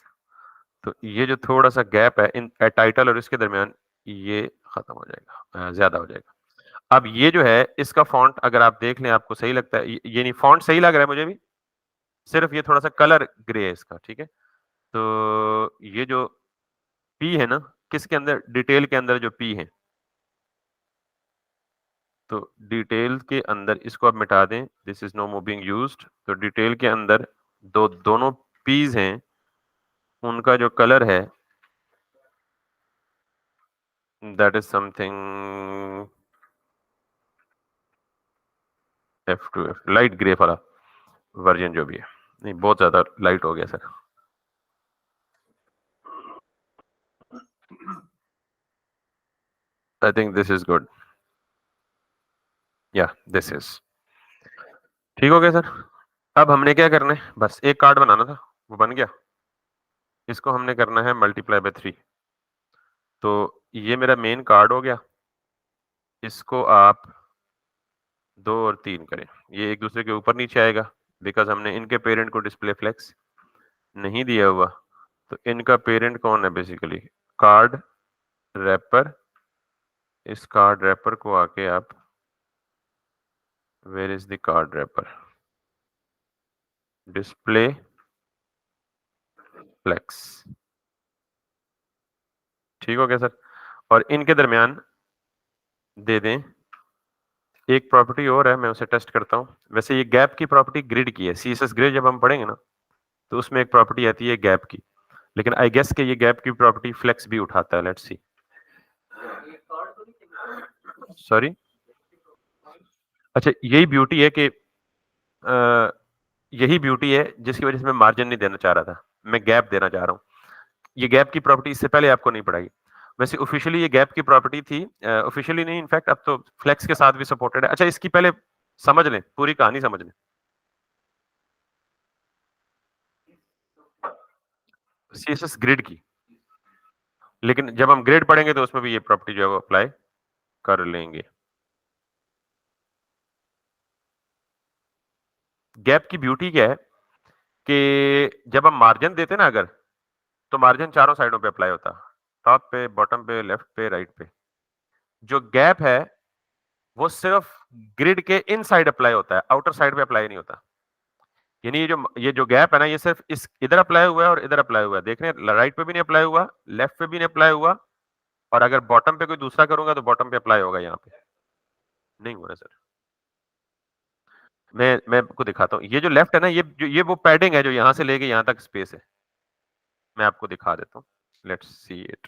तो ये जो थोड़ा सा गैप है इन टाइटल और इसके दरमियान, ये खत्म हो जाएगा, ज्यादा हो जाएगा। अब ये जो है इसका फॉन्ट अगर आप देख लें, आपको सही लगता है, ये नहीं फॉन्ट सही लग रहा है मुझे भी। सिर्फ ये थोड़ा सा कलर ग्रे है इसका, ठीक है। तो ये जो P है ना, किसके अंदर, डिटेल के अंदर जो P है, तो डिटेल के अंदर इसको आप मिटा दें, this is no more being used. तो डिटेल के अंदर दोनों P's हैं, उनका जो कलर है that is something F2F, light grey वाला वर्जन जो भी है। नहीं, बहुत ज्यादा लाइट हो गया sir. I think this is good, या दिस इज ठीक हो गया सर। अब हमने क्या करना है, बस एक कार्ड बनाना था, वो बन गया। इसको हमने करना है मल्टीप्लाई बाय 3। तो ये मेरा मेन कार्ड हो गया, इसको आप 2 और 3 करें, ये एक दूसरे के ऊपर नीचे आएगा, बिकॉज हमने इनके पेरेंट को डिस्प्ले फ्लेक्स नहीं दिया हुआ। तो इनका पेरेंट कौन है, बेसिकली कार्ड रैपर। इस कार्ड रैपर को आके आप, where is the card wrapper, display flex, ठीक हो गया सर। और इनके दरमियान दे दें एक प्रॉपर्टी और है, मैं उसे टेस्ट करता हूं। वैसे ये गैप की प्रॉपर्टी ग्रिड की है, CSS ग्रिड जब हम पढ़ेंगे ना, तो उसमें एक प्रॉपर्टी आती है गैप की, लेकिन आई गेस के ये गैप की प्रॉपर्टी फ्लेक्स भी उठाता है। लेट्स सी, सॉरी, अच्छा यही ब्यूटी है कि यही ब्यूटी है जिसकी वजह से मैं मार्जिन नहीं देना चाह रहा था, मैं गैप देना चाह रहा हूँ। ये गैप की प्रॉपर्टी इससे पहले आपको नहीं पढ़ाई। वैसे ऑफिशियली ये गैप की प्रॉपर्टी थी, ऑफिशियली नहीं, इनफैक्ट अब तो फ्लेक्स के साथ भी सपोर्टेड है। अच्छा, इसकी पहले समझ लें, पूरी कहानी समझ लें। CSS ग्रिड की, लेकिन जब हम ग्रिड पढ़ेंगे तो उसमें भी ये प्रॉपर्टी जो है वो अप्लाई कर लेंगे। गैप की ब्यूटी क्या है कि जब हम मार्जिन देते ना अगर, तो मार्जिन चारों साइडों पे अप्लाई होता, टॉप पे, बॉटम पे, लेफ्ट पे, राइट पे। जो गैप है वो सिर्फ ग्रिड के इन साइड अप्लाई होता है, आउटर साइड पे अप्लाई नहीं होता। यानी ये जो गैप है ना, ये सिर्फ इस इधर अप्लाई हुआ है और इधर अप्लाई हुआ है। देख रहे हैं, राइट पे भी नहीं अप्लाई हुआ, लेफ्ट पे भी नहीं अप्लाई हुआ, और अगर बॉटम पे कोई दूसरा करूंगा तो बॉटम पे अप्लाई होगा, यहाँ पे नहीं हुआ है सर। मैं आपको दिखाता हूँ, ये जो लेफ्ट है ना, ये वो पैडिंग है जो यहाँ से लेके यहाँ तक स्पेस है। मैं आपको दिखा देता हूँ, लेट्स सी इट।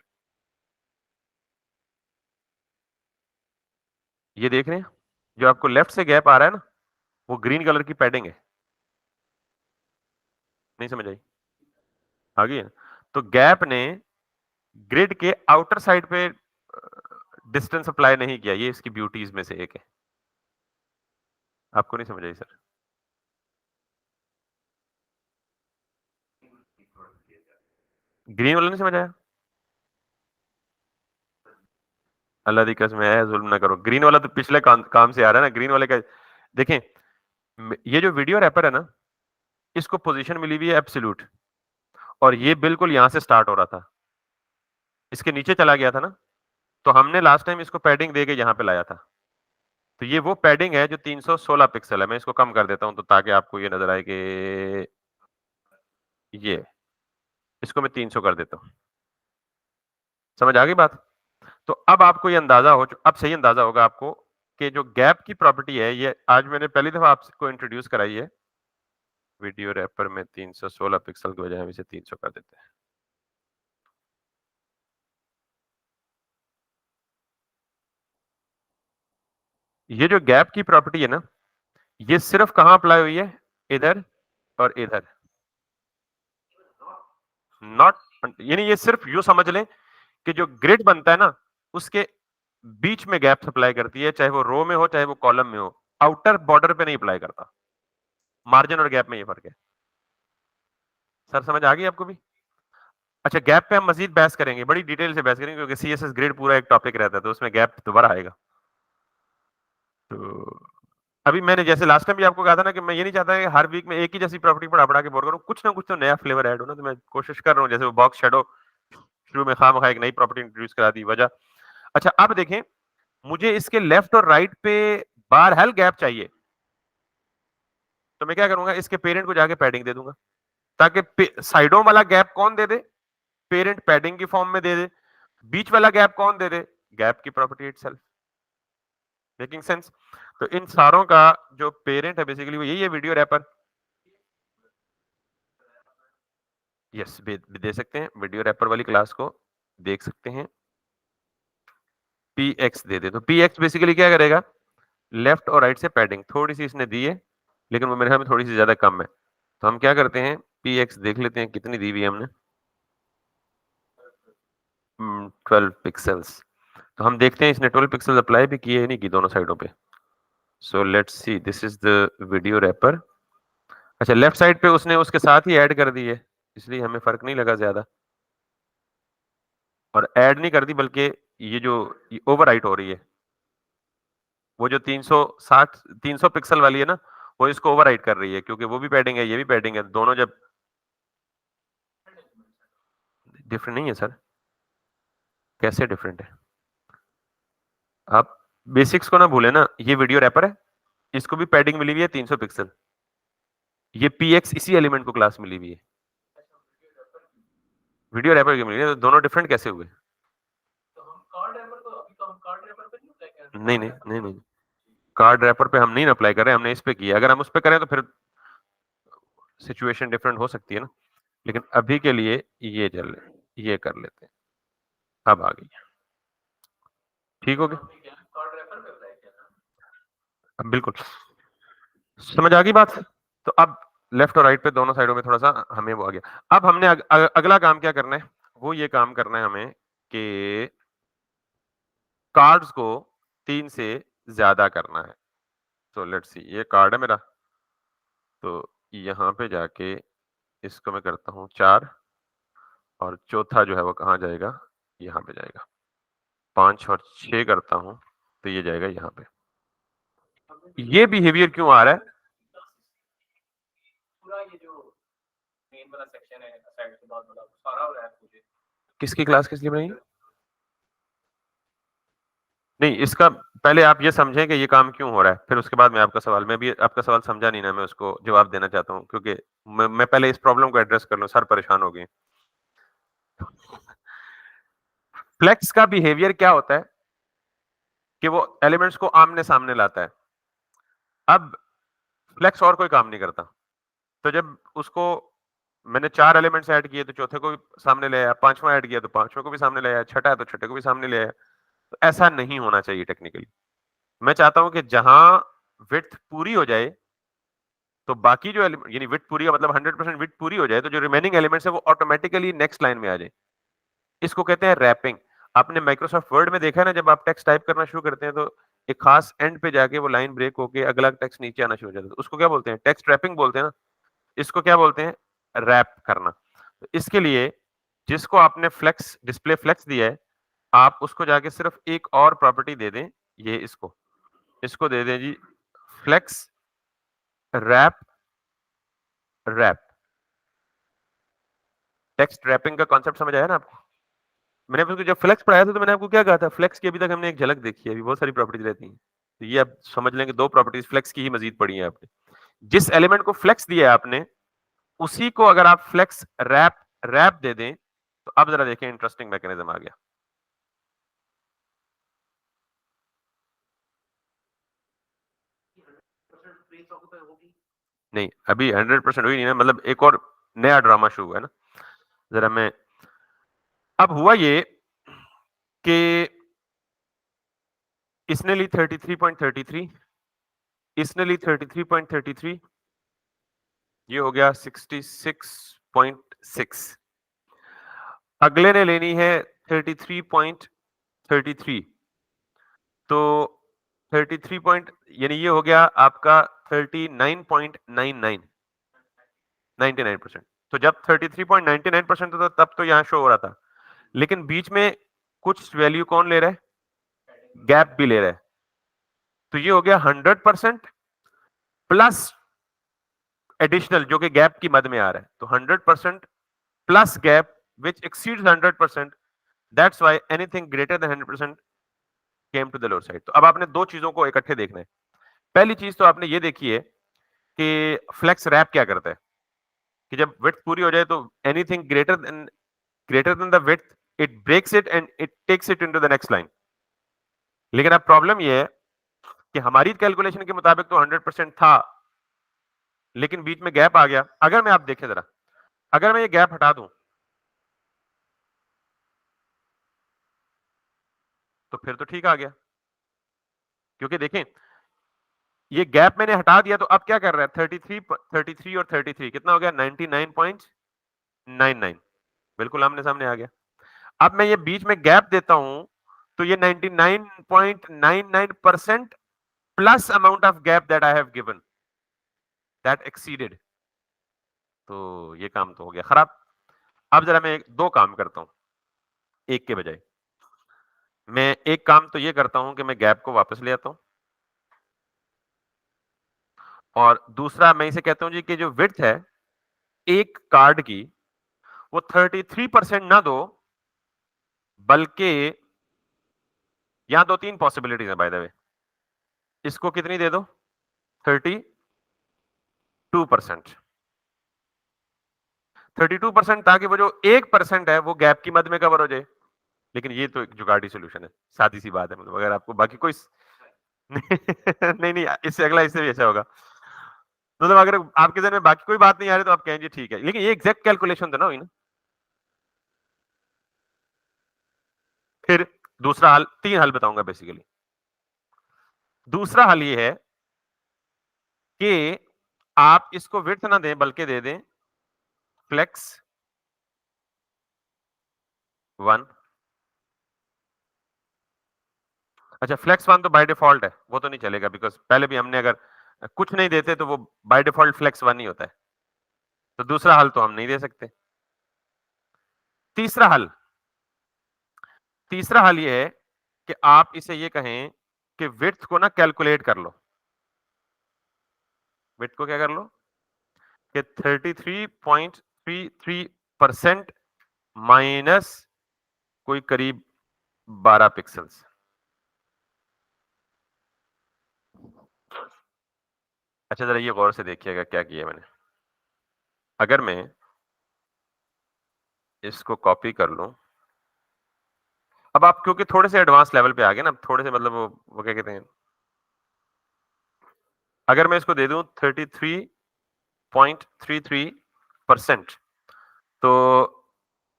ये देख रहे हैं, जो आपको लेफ्ट से गैप आ रहा है ना, वो ग्रीन कलर की पैडिंग है। नहीं समझ आई? आ गई है? तो गैप ने ग्रिड के आउटर साइड पे डिस्टेंस अप्लाई नहीं किया, ये इसकी ब्यूटीज में से एक है। आपको नहीं समझ आई सर? ग्रीन वाला नहीं समझ आया? अल्लाह दी कसम है, जुल्म ना करो। ग्रीन वाला तो पिछले काम से आ रहा है ना, ग्रीन वाले का देखें। ये जो वीडियो रैपर है ना, इसको पोजीशन मिली हुई है एब्सोल्यूट, और ये बिल्कुल यहां से स्टार्ट हो रहा था, इसके नीचे चला गया था ना, तो हमने लास्ट टाइम इसको पैडिंग दे के यहां पे लाया था। तो ये वो पैडिंग है जो 316 पिक्सल है। मैं इसको कम कर देता हूं तो ताकि आपको ये नजर आए कि ये, इसको मैं 300 कर देता हूं। समझ आ गई बात? तो अब आपको ये अंदाजा अब सही अंदाजा होगा आपको कि जो गैप की प्रॉपर्टी है, ये आज मैंने पहली दफा आपको इंट्रोड्यूस कराई है। वीडियो रैपर में 316 पिक्सल की बजाय हम इसे 300 कर देते हैं। ये जो गैप की प्रॉपर्टी है ना, ये सिर्फ कहां अप्लाई हुई है, इधर और इधर, नॉट, यानी ये सिर्फ यूं समझ लें कि जो ग्रिड बनता है ना, उसके बीच में गैप सप्लाई करती है, चाहे वो रो में हो चाहे वो कॉलम में हो, आउटर बॉर्डर पे नहीं अप्लाई करता। मार्जिन और गैप में ये फर्क है। सर समझ आ गई आपको भी? अच्छा, गैप पे हम मजीद बहस करेंगे, बड़ी डिटेल से बहस करेंगे, क्योंकि CSS ग्रिड पूरा एक टॉपिक रहता है, तो उसमें गैप दोबारा आएगा। तो अभी मैंने जैसे लास्ट टाइम भी आपको कहा था ना कि मैं ये नहीं चाहता कि हर वीक में एक ही जैसी प्रॉपर्टी पढ़ा पढ़ा के बोर करूं, कुछ ना कुछ तो नया फ्लेवर ऐड हो ना। तो मैं कोशिश कर रहा हूं, जैसे वो बॉक्स शेडो शुरू में खामखा एक नई प्रॉपर्टी इंट्रोड्यूस करा दी, वजह। अच्छा, अब देखें, मुझे इसके लेफ्ट और राइट पे बार हेल गैप चाहिए। तो मैं क्या करूंगा, इसके पेरेंट को जाके पैडिंग दे दूंगा, ताकि साइडों वाला गैप कौन दे दे, पेरेंट पैडिंग की फॉर्म में दे दे, बीच वाला गैप कौन दे दे, गैप की प्रॉपर्टी इटसेल्फ। Making sense? तो इन सारों का जो पेरेंट है बेसिकली वो यही है, वीडियो रैपर। यस, दे सकते हैं, वीडियो रैपर वाली क्लास को देख सकते हैं। px दे दे, तो px बेसिकली क्या करेगा, लेफ्ट और राइट से पैडिंग थोड़ी सी इसने दी है, लेकिन वो मेरे ख्याल में थोड़ी सी ज्यादा कम है। तो हम क्या करते हैं, px देख लेते हैं कितनी दी हुई है हमने, 12 पिक्सल्स। तो हम देखते हैं इसने 12 पिक्सल्स अप्लाई भी किए नहीं की दोनों साइडों पे। So let's see, this is the video wrapper. अच्छा, लेफ्ट साइड पे उसने उसके साथ ही ऐड कर दी है, इसलिए हमें फर्क नहीं लगा ज्यादा, और ऐड नहीं कर दी बल्कि ये जो ओवर राइट हो रही है, वो जो 300 पिक्सल वाली है ना, वो इसको ओवर राइट कर रही है, क्योंकि वो भी पैडिंग है ये भी पैडिंग है, दोनों जब डिफरेंट नहीं है सर। कैसे डिफरेंट है? आप बेसिक्स को ना भूले ना, ये वीडियो रैपर है, इसको भी पैडिंग मिली हुई है 300 पिक्सल, ये px इसी एलिमेंट को क्लास मिली हुई है, वीडियो रैपर की मिली है, तो दोनों डिफरेंट कैसे हुए? तो हम कार्ड रैपर को अभी तो हम कार्ड रैपर पे नहीं अप्लाई कर रहे। नहीं नहीं नहीं नहीं, कार्ड रैपर पे हम नहीं अप्लाई कर रहे हैं, हमने इस पे किया। अगर हम उस पे करें तो फिर सिचुएशन डिफरेंट हो सकती है ना, लेकिन अभी के लिए ये ये कर लेते हैं। अब आ गई, ठीक हो गया? कार्ड रैपर पे अप्लाई किया था। अब बिल्कुल समझ आ गई बात। तो अब लेफ्ट और राइट पे दोनों साइडों में थोड़ा सा हमें वो आ गया। अब हमने अगला काम क्या करना है, वो ये काम करना है हमें कि कार्ड्स को 3 से ज्यादा करना है। तो लेट्स सी, ये कार्ड है मेरा, तो यहाँ पे जाके इसको मैं करता हूँ 4, और चौथा जो है वो कहाँ जाएगा, यहाँ पे जाएगा। 5 और 6 करता हूँ तो ये जाएगा यहाँ पे। ये बिहेवियर क्यों आ रहा है? पूरा ये जो मेन वाला सेक्शन है साइड से बहुत बड़ा सारा हो रहा है मुझे। किसकी क्लास किस लिए बनाई? नहीं, इसका पहले आप ये समझें कि ये काम क्यों हो रहा है, फिर उसके बाद मैं आपका सवाल, मैं भी आपका सवाल समझा नहीं ना, मैं उसको जवाब देना चाहता हूँ, क्योंकि मैं पहले इस प्रॉब्लम को एड्रेस कर लूं, सर परेशान हो गए। फ्लेक्स का बिहेवियर क्या होता है कि वो एलिमेंट्स को आमने सामने लाता है। अब फ्लेक्स और कोई काम नहीं करता, तो जब उसको मैंने 4 एलिमेंट्स ऐड किए तो चौथे को भी सामने ले आया, 5वां ऐड किया तो 5वें को भी सामने ले आया, छठा है तो छठे को भी सामने ले आया। तो ऐसा नहीं होना चाहिए टेक्निकली। मैं चाहता हूं कि जहां विड्थ पूरी हो जाए, तो बाकी जो एलिमेंट, यानी विड्थ पूरी का मतलब 100% विड्थ पूरी हो जाए, तो जो रिमेनिंग एलिमेंट्स है वो ऑटोमेटिकली नेक्स्ट लाइन में आ जाए। इसको कहते हैं रैपिंग। आपने माइक्रोसॉफ्ट वर्ड में देखा है ना, जब आप टेक्स्ट टाइप करना शुरू करते हैं तो एक खास एंड पे जाके वो लाइन ब्रेक होके अगला टेक्स्ट नीचे आना शुरू हो जाता है, उसको क्या बोलते हैं? टेक्स्ट रैपिंग बोलते हैं ना। इसको क्या बोलते हैं? रैप करना। तो इसके लिए जिसको आपने फ्लेक्स डिस्प्ले फ्लेक्स दिया है, आप उसको जाके सिर्फ एक और प्रॉपर्टी दे दें, ये इसको दे दें जी, flex wrap wrap. Text wrapping का कॉन्सेप्ट समझ आया ना आपको? मैंने आपको जब फ्लेक्स पढ़ाया था तो मैंने आपको क्या कहा था, फ्लेक्स की अभी तक हमने एक झलक देखी है, अभी बहुत सारी प्रॉपर्टीज रहती हैं। तो ये आप समझ लें कि 2 प्रॉपर्टीज फ्लेक्स की ही मजीद पढ़ी है आपने। जिस एलिमेंट को फ्लेक्स दिया है आपने, उसी को अगर आप फ्लेक्स रैप रैप दे दें, तो अब जरा देखें, इंटरेस्टिंग मैकेनिज्म आ गया। नहीं, अभी 100% हुई नहीं ना, मतलब एक और नया ड्रामा शुरू हुआ है ना। जरा मैं, अब हुआ ये कि इसने ली 33.33, इसने ली 33.33, ये हो गया 66.6। अगले ने लेनी है 33.33, तो 33 पॉइंट, यानी ये हो गया आपका 39.99, 99%। तो जब 33.99% होता तब तो यहां शो हो रहा था, लेकिन बीच में कुछ वैल्यू कौन ले रहा है? गैप भी ले रहा है। तो ये हो गया 100% प्लस एडिशनल जो कि गैप की मद में आ रहा है। तो 100% plus gap which exceeds 100%, that's why anything greater than 100% came to the lower side. तो अब आपने दो चीजों को इकट्ठे देखना है। पहली चीज तो आपने ये देखी है कि फ्लेक्स रैप क्या करता है कि जब विड्थ पूरी हो जाए तो anything greater than the width it breaks it and it takes it into the next line. लेकिन अब प्रॉब्लम ये है कि हमारी कैलकुलेशन के मुताबिक तो 100% था, लेकिन बीच में गैप आ गया। अगर मैं आप देखें जरा, अगर मैं ये गैप हटा दूं तो फिर तो ठीक आ गया, क्योंकि देखें ये गैप मैंने हटा दिया तो अब क्या कर रहा है 33 और 33 कितना हो गया 99.99, बिल्कुल आमने सामने आ गया। अब मैं ये बीच में गैप देता हूं तो ये 99.99% plus amount of gap that I have given that exceeded, तो ये काम तो हो गया खराब। अब जरा मैं दो काम करता हूं एक के बजाय। मैं एक काम तो ये करता हूं कि मैं गैप को वापस ले आता हूं, और दूसरा मैं इसे कहता हूं जी कि जो विड्थ है एक कार्ड की वो 33% ना दो, बल्कि यहां दो तीन पॉसिबिलिटीज है बाय द वे। इसको कितनी दे दो 32%, 32% ताकि वो जो 1% है वो गैप की मद में कवर हो जाए। लेकिन ये तो एक जुगाड़ी सोल्यूशन है, सादी सी बात है, मतलब अगर आपको बाकी कोई नहीं नहीं, इससे अगला इससे भी अच्छा होगा। मतलब अगर आपके जहन में बाकी कोई बात नहीं आ रही तो आप कहेंगे ठीक है, लेकिन ये एग्जैक्ट कैलकुलेशन तो ना हुई ना। फिर दूसरा हल, तीन हल बताऊंगा बेसिकली। दूसरा हल ये है कि आप इसको विड्थ ना दें बल्कि दे दें फ्लेक्स 1। अच्छा फ्लेक्स 1 तो बाय डिफॉल्ट है, वो तो नहीं चलेगा, बिकॉज पहले भी हमने अगर कुछ नहीं देते तो वो बाय डिफॉल्ट फ्लेक्स 1 ही होता है, तो दूसरा हल तो हम नहीं दे सकते। तीसरा हल, तीसरा हल ये है कि आप इसे ये कहें कि विड्थ को ना कैलकुलेट कर लो। विड्थ को क्या कर लो कि 33.33% माइनस कोई करीब 12 पिक्सल्स। अच्छा जरा ये गौर से देखिएगा क्या किया मैंने। अगर मैं इसको कॉपी कर लूं, अब आप क्योंकि थोड़े से एडवांस लेवल पे आ गए ना, थोड़े से मतलब वो क्या कहते हैं, अगर मैं इसको दे दूं 33.33% तो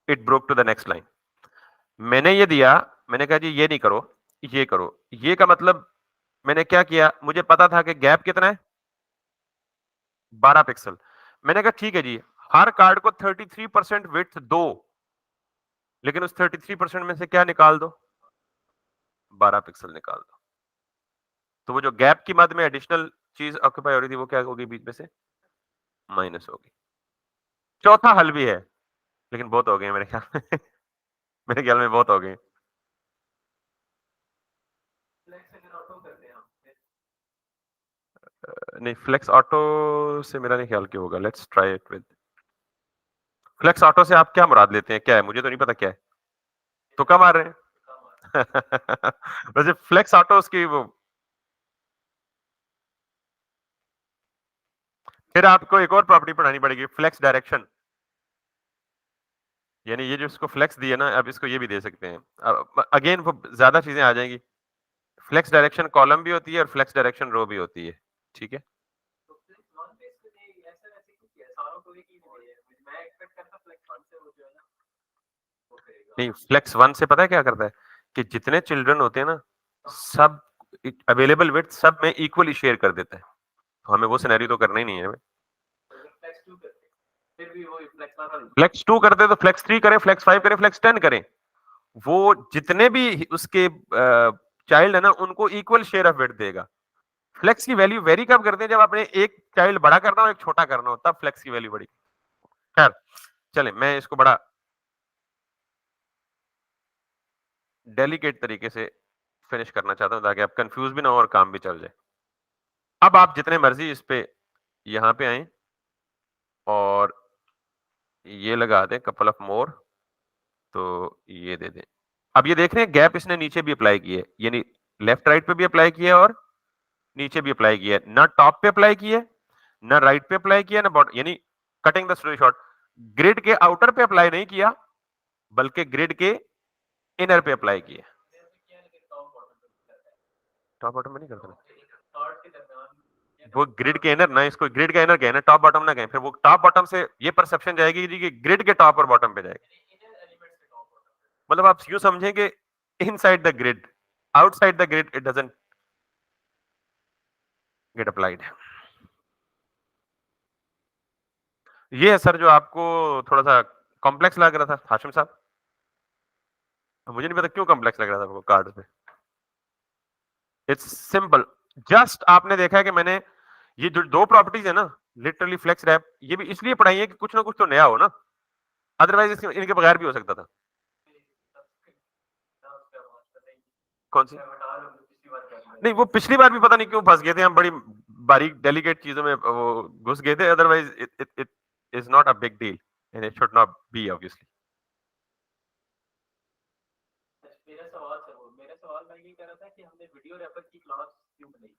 it broke to the next line. मैंने ये दिया, मैंने कहा जी ये नहीं करो, ये करो। ये का मतलब मैंने क्या किया, मुझे पता था कि गैप कितना है 12 पिक्सल। मैंने कहा ठीक है जी, हर कार्ड को 33% विड्थ दो, लेकिन उस 33% में से क्या निकाल दो 12 पिक्सल निकाल दो। तो वो जो गैप की मद में एडिशनल चीज ऑक्यूपाई हो रही थी वो क्या होगी बीच में से माइनस होगी। चौथा हल भी है, लेकिन बहुत हो गए मेरे ख्याल में मेरे ख्याल में बहुत हो गए। नहीं फ्लेक्स ऑटो से मेरा नहीं ख्याल क्या होगा, let's try it with flex auto से। आप क्या मुराद लेते हैं, क्या है मुझे तो नहीं पता क्या है, तो क्या मार रहे हैं वैसे फ्लेक्स ऑटो उसकी वो, फिर आपको एक और प्रॉपर्टी पढ़ानी पड़ेगी फ्लेक्स डायरेक्शन, यानी ये जो इसको फ्लेक्स दिया ना अब इसको ये भी दे सकते हैं। अगेन वो ज्यादा चीजें आ जाएंगी। फ्लेक्स डायरेक्शन कॉलम भी होती है और फ्लेक्स डायरेक्शन रो भी होती है, ठीक है। नहीं फ्लेक्स 1 से पता है क्या करता है कि जितने चिल्ड्रन होते हैं ना सब अवेलेबल विड्थ सब में इक्वली शेयर कर देता है, तो हमें वो सिनेरियो तो करना ही नहीं है। फ्लेक्स 2 करते तो फ्लेक्स 3 करें, फ्लेक्स 5 करें, फ्लेक्स 10 करें, वो जितने भी उसके चाइल्ड है ना उनको इक्वल शेयर ऑफ विड्थ देगा। फ्लेक्स की वैल्यू वेरी कब करते हैं, जब आपने एक चाइल्ड बड़ा करना हो एक छोटा करना हो, तब फ्लेक्स की वैल्यू बड़ी। खैर चले, मैं इसको बड़ा डेलिकेट तरीके से फिनिश करना चाहता हूं ताकि आप कंफ्यूज भी ना हो और काम भी चल जाए। अब आप जितने मर्जी इस पे यहां पे आए और ये लगा दें कपल ऑफ मोर, तो ये दे दें। अब ये देख रहे हैं गैप इसने नीचे भी अप्लाई किए, यानी लेफ्ट राइट पे भी अप्लाई किया और नीचे भी अप्लाई किया, ना टॉप पे अप्लाई किया ना राइट पे अप्लाई किया ना बॉटम, यानी cutting the story short, grid के आउटर पे अप्लाई नहीं किया बल्कि ग्रिड के इनर पे अप्लाई किया। टॉप बॉटम में नहीं करता ना, वो ग्रिड के इनर ना, इसको ग्रिड का इनर कहे ना, टॉप बॉटम ना कहें, फिर वो टॉप बॉटम से ये परसेप्शन जाएगी जी कि ग्रिड के टॉप और बॉटम पे जाएगी। मतलब आप यूं समझें कि inside the grid, outside the grid it doesn't get applied. ये है सर जो आपको थोड़ा सा कॉम्प्लेक्स लग रहा था हाशिम साहब, मुझे नहीं पता क्यों कॉम्प्लेक्स लग रहा था आपको कार्ड पे। इट्स सिंपल, जस्ट आपने देखा है कि मैंने ये जो दो प्रॉपर्टीज है ना, लिटरली फ्लेक्स रैप, ये भी इसलिए पढ़ाई है कि कुछ ना कुछ तो नया हो ना, अदरवाइज इनके बगैर भी हो सकता था। कौन सी? नहीं, वो पिछली बार भी पता नहीं क्यों फंस गए थे हम, बड़ी बारीक डेलिकेट चीजों में वो घुस गए थे, otherwise it is not a big deal and it should not be obviously. मेरा सवाल मैं ये कह रहा था कि हमने वीडियो रैपर की क्लास क्यों बनाई थी?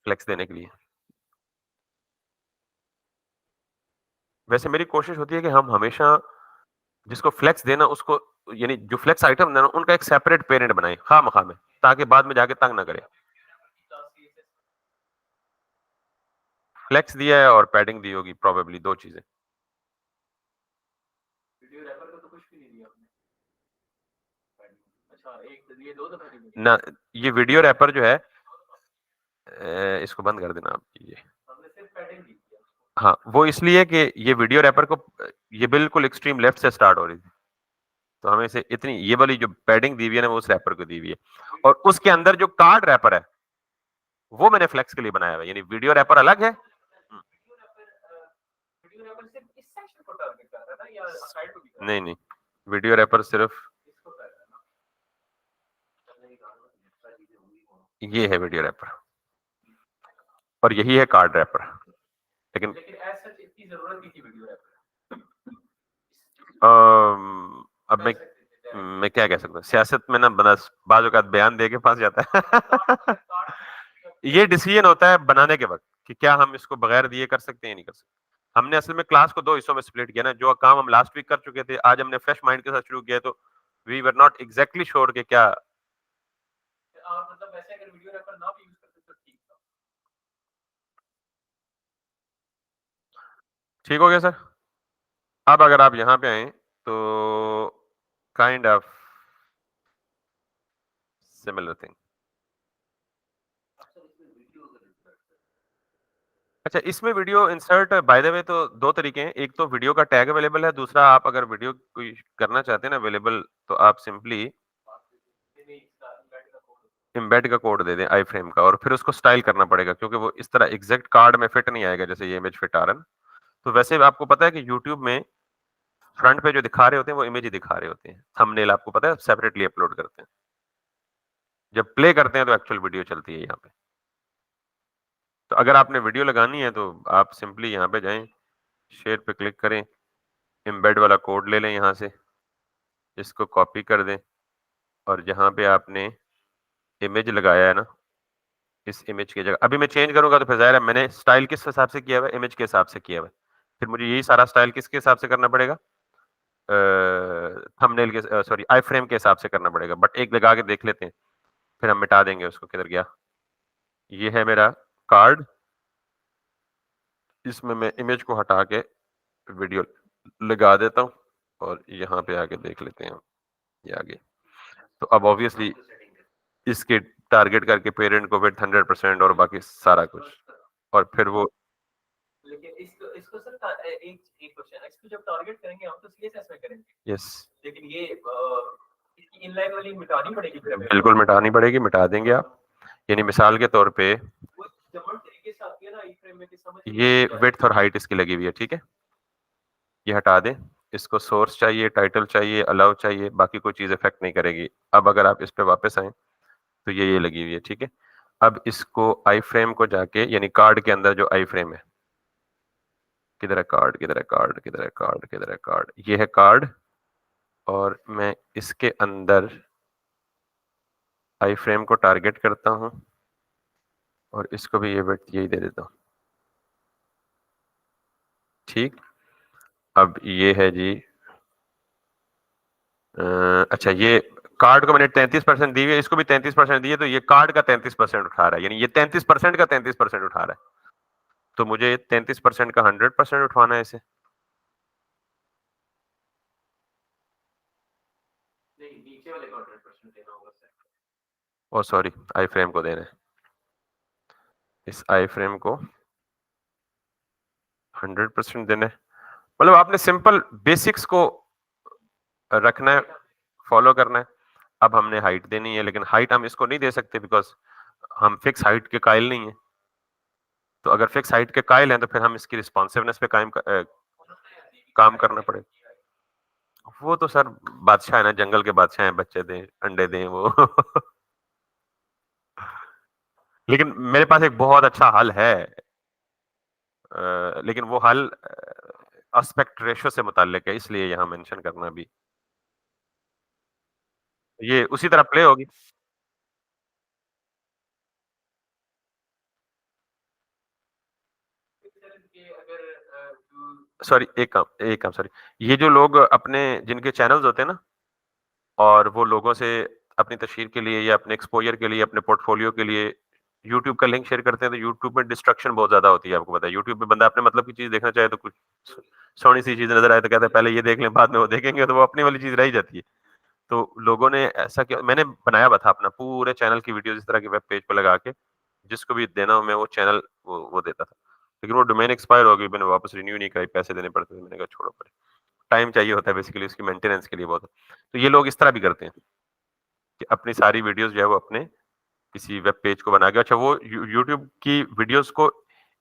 फ्लेक्स देने के लिए। वैसे मेरी कोशिश होती है कि हम हमेशा जिसको फ्लेक्स देना उसको, यानी जो फ्लेक्स आइटम देना उनका एक सेपरेट पेरेंट बनाए खामखा में, ताकि बाद में जाके तंग ना करे। फ्लेक्स दिया है और पैडिंग दी होगी प्रोबेबली, दो चीजें। वीडियो रैपर को तो कुछ भी नहीं दिया आपने। अच्छा, एक ये दो दफा दी ना, ये वीडियो रैपर जो है, इसको बंद कर देना आप, ये हमने सिर्फ पैडिंग दी थी। हाँ, वो इसलिए कि ये वीडियो रैपर को, ये बिल्कुल एक्सट्रीम लेफ्ट से स्टार्ट हो रही थी, तो हमें से इतनी ये वाली जो पैडिंग दी हुई है ना वो उस रैपर को दी हुई है, और उसके अंदर जो कार्ड रैपर है वो मैंने फ्लेक्स के लिए बनाया हुआ है, यानी वीडियो रैपर अलग है। वीडियो रैपर सिर्फ इस सेक्शन को टारगेट कर रहा है ना, या साइड को भी कर रहा है? नहीं नहीं, वीडियो रैपर सिर्फ इसको कर रहा है ना। ये है वीडियो रैपर, और यही है कार्ड रैपर। लेकिन ऐसा इतनी जरूरत नहीं थी वीडियो रैपर। अब मैं क्या कह सकता हूँ, सियासत में ना बस बाज़ औक़ात बयान दे के फंस जाता है। ये डिसीजन होता है बनाने के वक्त कि क्या हम इसको बगैर दिए कर सकते हैं या नहीं कर सकते। हमने असल में क्लास को दो हिस्सों में स्प्लिट किया ना, जो काम हम लास्ट वीक कर चुके थे आज हमने फ्रेश माइंड के साथ शुरू किया, तो we were not exactly sure कि क्या। मतलब वैसे अगर वीडियो रैपर ना भी यूज करते तो ठीक था। ठीक हो गया सर। अब अगर आप यहाँ पे आए तो काइंड ऑफ सिमिलर थिंग। अच्छा, इसमें video insert by the way तो दो तरीके हैं, एक तो वीडियो का टैग अवेलेबल है, दूसरा आप अगर वीडियो कोई करना चाहते हैं ना अवेलेबल, तो आप सिंपली एम्बेड का कोड दे दें आई फ्रेम का, और फिर उसको स्टाइल करना पड़ेगा क्योंकि वो इस तरह एग्जैक्ट कार्ड में फिट नहीं आएगा जैसे ये इमेज फिट आ रहा है। तो वैसे आपको पता है कि यूट्यूब में फ्रंट पे जो दिखा रहे होते हैं वो इमेज ही दिखा रहे होते हैं, थंबनेल आपको पता है सेपरेटली अपलोड करते हैं, जब प्ले करते हैं तो एक्चुअल वीडियो चलती है यहाँ पे। तो अगर आपने वीडियो लगानी है तो आप सिंपली यहाँ पे जाएं, शेयर पे क्लिक करें, एम्बेड वाला कोड ले लें यहाँ से, इसको कॉपी कर दें, और जहाँ पे आपने इमेज लगाया है ना, इस इमेज की जगह अभी मैं चेंज करूंगा तो फिर जाहिर है मैंने स्टाइल किस हिसाब से किया हुआ है, इमेज के हिसाब से किया हुआ है, फिर मुझे यही सारा स्टाइल किसके हिसाब से करना पड़ेगा, थंबनेल के, सॉरी आई फ्रेम के हिसाब से करना पड़ेगा। बट एक लगा के देख लेते हैं, फिर हम मिटा देंगे उसको, किधर गया। ये है मेरा कार्ड, इसमें मैं इमेज को हटा के वीडियो लगा देता हूँ, और यहाँ पे आके देख लेते हैं ये आगे। तो अब ऑब्वियसली इसके टारगेट करके पेरेंट को फिर 100% और बाकी सारा कुछ, और फिर वो लेकिन इसको इसको सर एक एक क्वेश्चन है, इसको जब टारगेट करेंगे हम तो सीएसएस में करेंगे। यस, लेकिन ये इसकी इनलाइन वाली मिटानी पड़ेगी फिर हमें। बिल्कुल मिटानी पड़ेगी, मिटा देंगे आप। यानी मिसाल के तौर पे वो जबरन तरीके से आती है ना आई फ्रेम में कि समझ ये विड्थ और हाइट इसकी लगी हुई है, ठीक है, ये हटा दें, इसको सोर्स चाहिए, टाइटल चाहिए, अलाउ चाहिए, बाकी कोई चीज इफेक्ट नहीं करेगी। अब अगर आप इस पे वापस आए तो ये लगी हुई है, ठीक है। अब इसको आई फ्रेम को जाके, यानी कार्ड के अंदर जो आई फ्रेम है, किधर है कार्ड, किधर है कार्ड, किधर है कार्ड, किधर है कार्ड, ये है कार्ड, और मैं इसके अंदर आई फ्रेम को टारगेट करता हूं, और इसको भी ये विड्थ यही दे देता हूं, ठीक, अब ये है जी अच्छा ये कार्ड को मैंने 33% दी हुई है, इसको भी 33% दी है, तो ये कार्ड का 33% उठा रहा है, यानी ये 33% का 33% उठा रहा है। तो मुझे 33% का 100% उठवाना है इसे। नहीं, नीचे वाले को 100% देना होगा सर। ओ सॉरी, आई फ्रेम को देना है। इस आई फ्रेम को 100% देना है। मतलब आपने सिंपल बेसिक्स को रखना है, फॉलो करना है। अब हमने हाइट देनी है, लेकिन हाइट हम इसको नहीं दे सकते बिकॉज़ हम फिक्स हाइट के कायल नहीं है। तो अगर फिक्स हाइट के कायल हैं तो फिर हम इसकी रिस्पॉन्सिवनेस पे काम करना पड़ेगा। वो तो सर बादशाह है ना, जंगल के बादशाह हैं, बच्चे दें, अंडे दें वो। लेकिन मेरे पास एक बहुत अच्छा हल है। लेकिन वो हल एस्पेक्ट रेशियो से मुताल्लिक है, इसलिए यहाँ मेंशन करना भी। ये उसी तरह प्ले होगी। सर ये अगर जो सॉरी एक काम सॉरी। ये जो लोग अपने जिनके चैनल्स होते हैं ना और वो लोगों से अपनी तशहीर के लिए या अपने एक्सपोज़र के लिए, अपने पोर्टफोलियो के लिए यूट्यूब का लिंक शेयर करते हैं, तो यूट्यूब में डिस्ट्रक्शन बहुत ज़्यादा होती है, आपको पता है। यूट्यूब पे बंदा अपने मतलब की चीज़ देखना चाहे तो कुछ सोहनी-सी चीज़ नज़र आए तो कहता है पहले ये देख लें, बाद में वो देखेंगे, तो वो अपनी वाली चीज़ रह ही जाती है। तो लोगों ने ऐसा किया, मैंने बनाया हुआ था अपना पूरे चैनल की वीडियोज़ इस तरह के वेब पेज पे लगा के, जिसको भी देना हो मैं वो चैनल वो देता था। लेकिन वो डोमेन एक्सपायर हो गई, मैंने वापस रिन्यू नहीं कराई, पैसे देने पड़ते थे, मैंने कहा छोड़ो परे। टाइम चाहिए होता है बेसिकली उसकी मेंटेनेंस के लिए बहुत। तो ये लोग इस तरह भी करते हैं कि अपनी सारी वीडियोज़ जो है वो अपने किसी वेब पेज को बना के, अच्छा वो यूट्यूब की वीडियोज़ को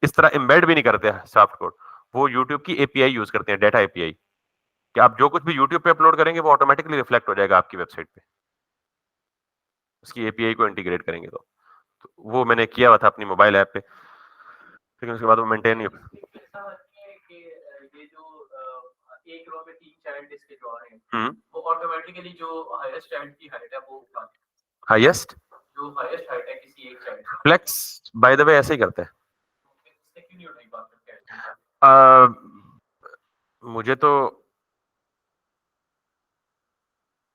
इस तरह एम्बेड भी नहीं करते हैं सॉफ्ट कोड। वो यूट्यूब की एपीआई यूज़ करते हैं, डाटा एपीआई, कि आप जो कुछ भी यूट्यूब पे अपलोड करेंगे वो ऑटोमैटिकली रिफ्लेक्ट हो जाएगा आपकी वेबसाइट पे। उसकी एपीआई को इंटीग्रेट करेंगे तो। तो वो मैंने किया हुआ था अपनी मोबाइल ऐप पे, लेकिन उसके बाद वो मेंटेन नहीं हो। ऐसा नहीं है कि ये जो एक रो में 3 चाइल्ड इसके जो आ रहे हैं, हुँ, वो ऑटोमेटिकली जो हाईएस्ट चाइल्ड की हाइट है वो उठा लें। हाईएस्ट जो हाईएस्ट हाइट है किसी एक चाइल्ड की, फ्लेक्स बाय द वे ऐसे ही करता है। फिर उससे क्यों नहीं उठाई बात करके निकाल? अ, मुझे तो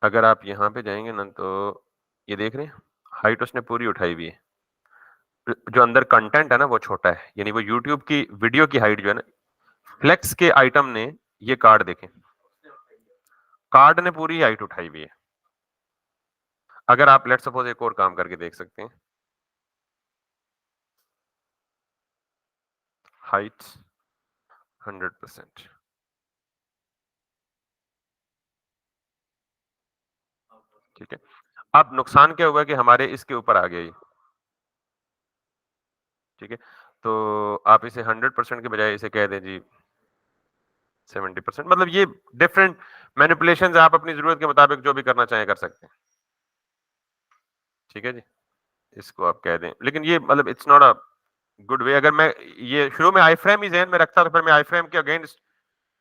अगर आप यहाँ पे जाएँगे ना तो ये देख रहे हैं? हाइट उसने पूरी उठाई हुई है। जो अंदर कंटेंट है ना वो छोटा है। यानी वो यूट्यूब की वीडियो की हाइट जो है ना, फ्लेक्स के आइटम ने ये कार्ड देखें, उसने उठाई है। कार्ड ने पूरी हाइट उठाई हुई है। अगर आप लेट्स सपोज़ एक और काम करके देख सकते हैं। हाइट 100%। ठीक है। अब नुकसान क्या हुआ कि हमारे इसके ऊपर आ गया ये, ठीक है? तो आप इसे 100% के बजाय इसे कह दें जी 70%, मतलब ये डिफरेंट मैनिपुलेशंस आप अपनी ज़रूरत के मुताबिक जो भी करना चाहें कर सकते हैं। ठीक है जी? इसको आप कह दें। लेकिन ये मतलब it's not a good way. अगर मैं ये शुरू में आई फ्रेम ही ज़हन में रखता तो फिर मैं आई फ्रेम के अगेंस्ट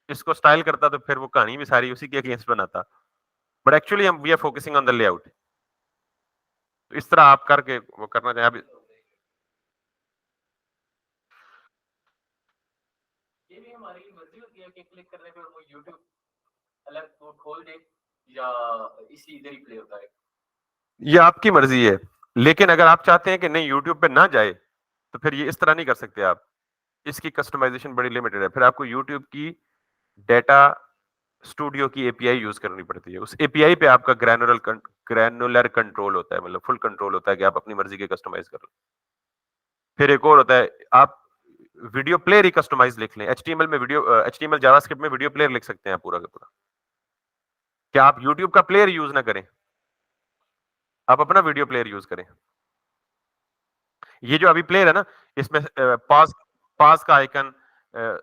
इसको स्टाइल करता तो फिर वो कहानी भी सारी उसी के अगेंस्ट बनाता। बट एक्चुअली हम we are focusing on the layout. तो इस तरह आप करके वो करना चाहें अभी। ये भी हमारी मर्जी होती है कि क्लिक करने पे वो यूट्यूब अलग वो खोल दे या इसी इधर ही प्ले होता है। ये आपकी मर्ज़ी है। लेकिन अगर आप चाहते हैं कि नहीं यूट्यूब पे ना जाए, तो फिर ये इस तरह नहीं कर सकते आप। इसकी कस्टमाइज़ेशन बड़ी लिमिटेड है। फिर आपको यूट्यूब की डेटा स्टूडियो की एपीआई यूज़ करनी पड़ती है। उस एपीआई पे आपका ग्रैन्युलर कंट्रोल होता है, मतलब फुल कंट्रोल होता है कि आप अपनी मर्ज़ी के कस्टमाइज़ कर लो। फिर एक और होता है, आप वीडियो प्लेयर ही कस्टमाइज़ लिख लें। एचटीएमएल में एचटीएमएल जावास्क्रिप्ट में वीडियो प्लेयर लिख सकते हैं आप पूरा का पूरा। क्या आप यूट्यूब का प्लेयर यूज़ ना करें, आप अपना वीडियो प्लेयर यूज़ करें। ये जो अभी प्लेयर है ना, इसमें पॉज़ पॉज़ का आइकन,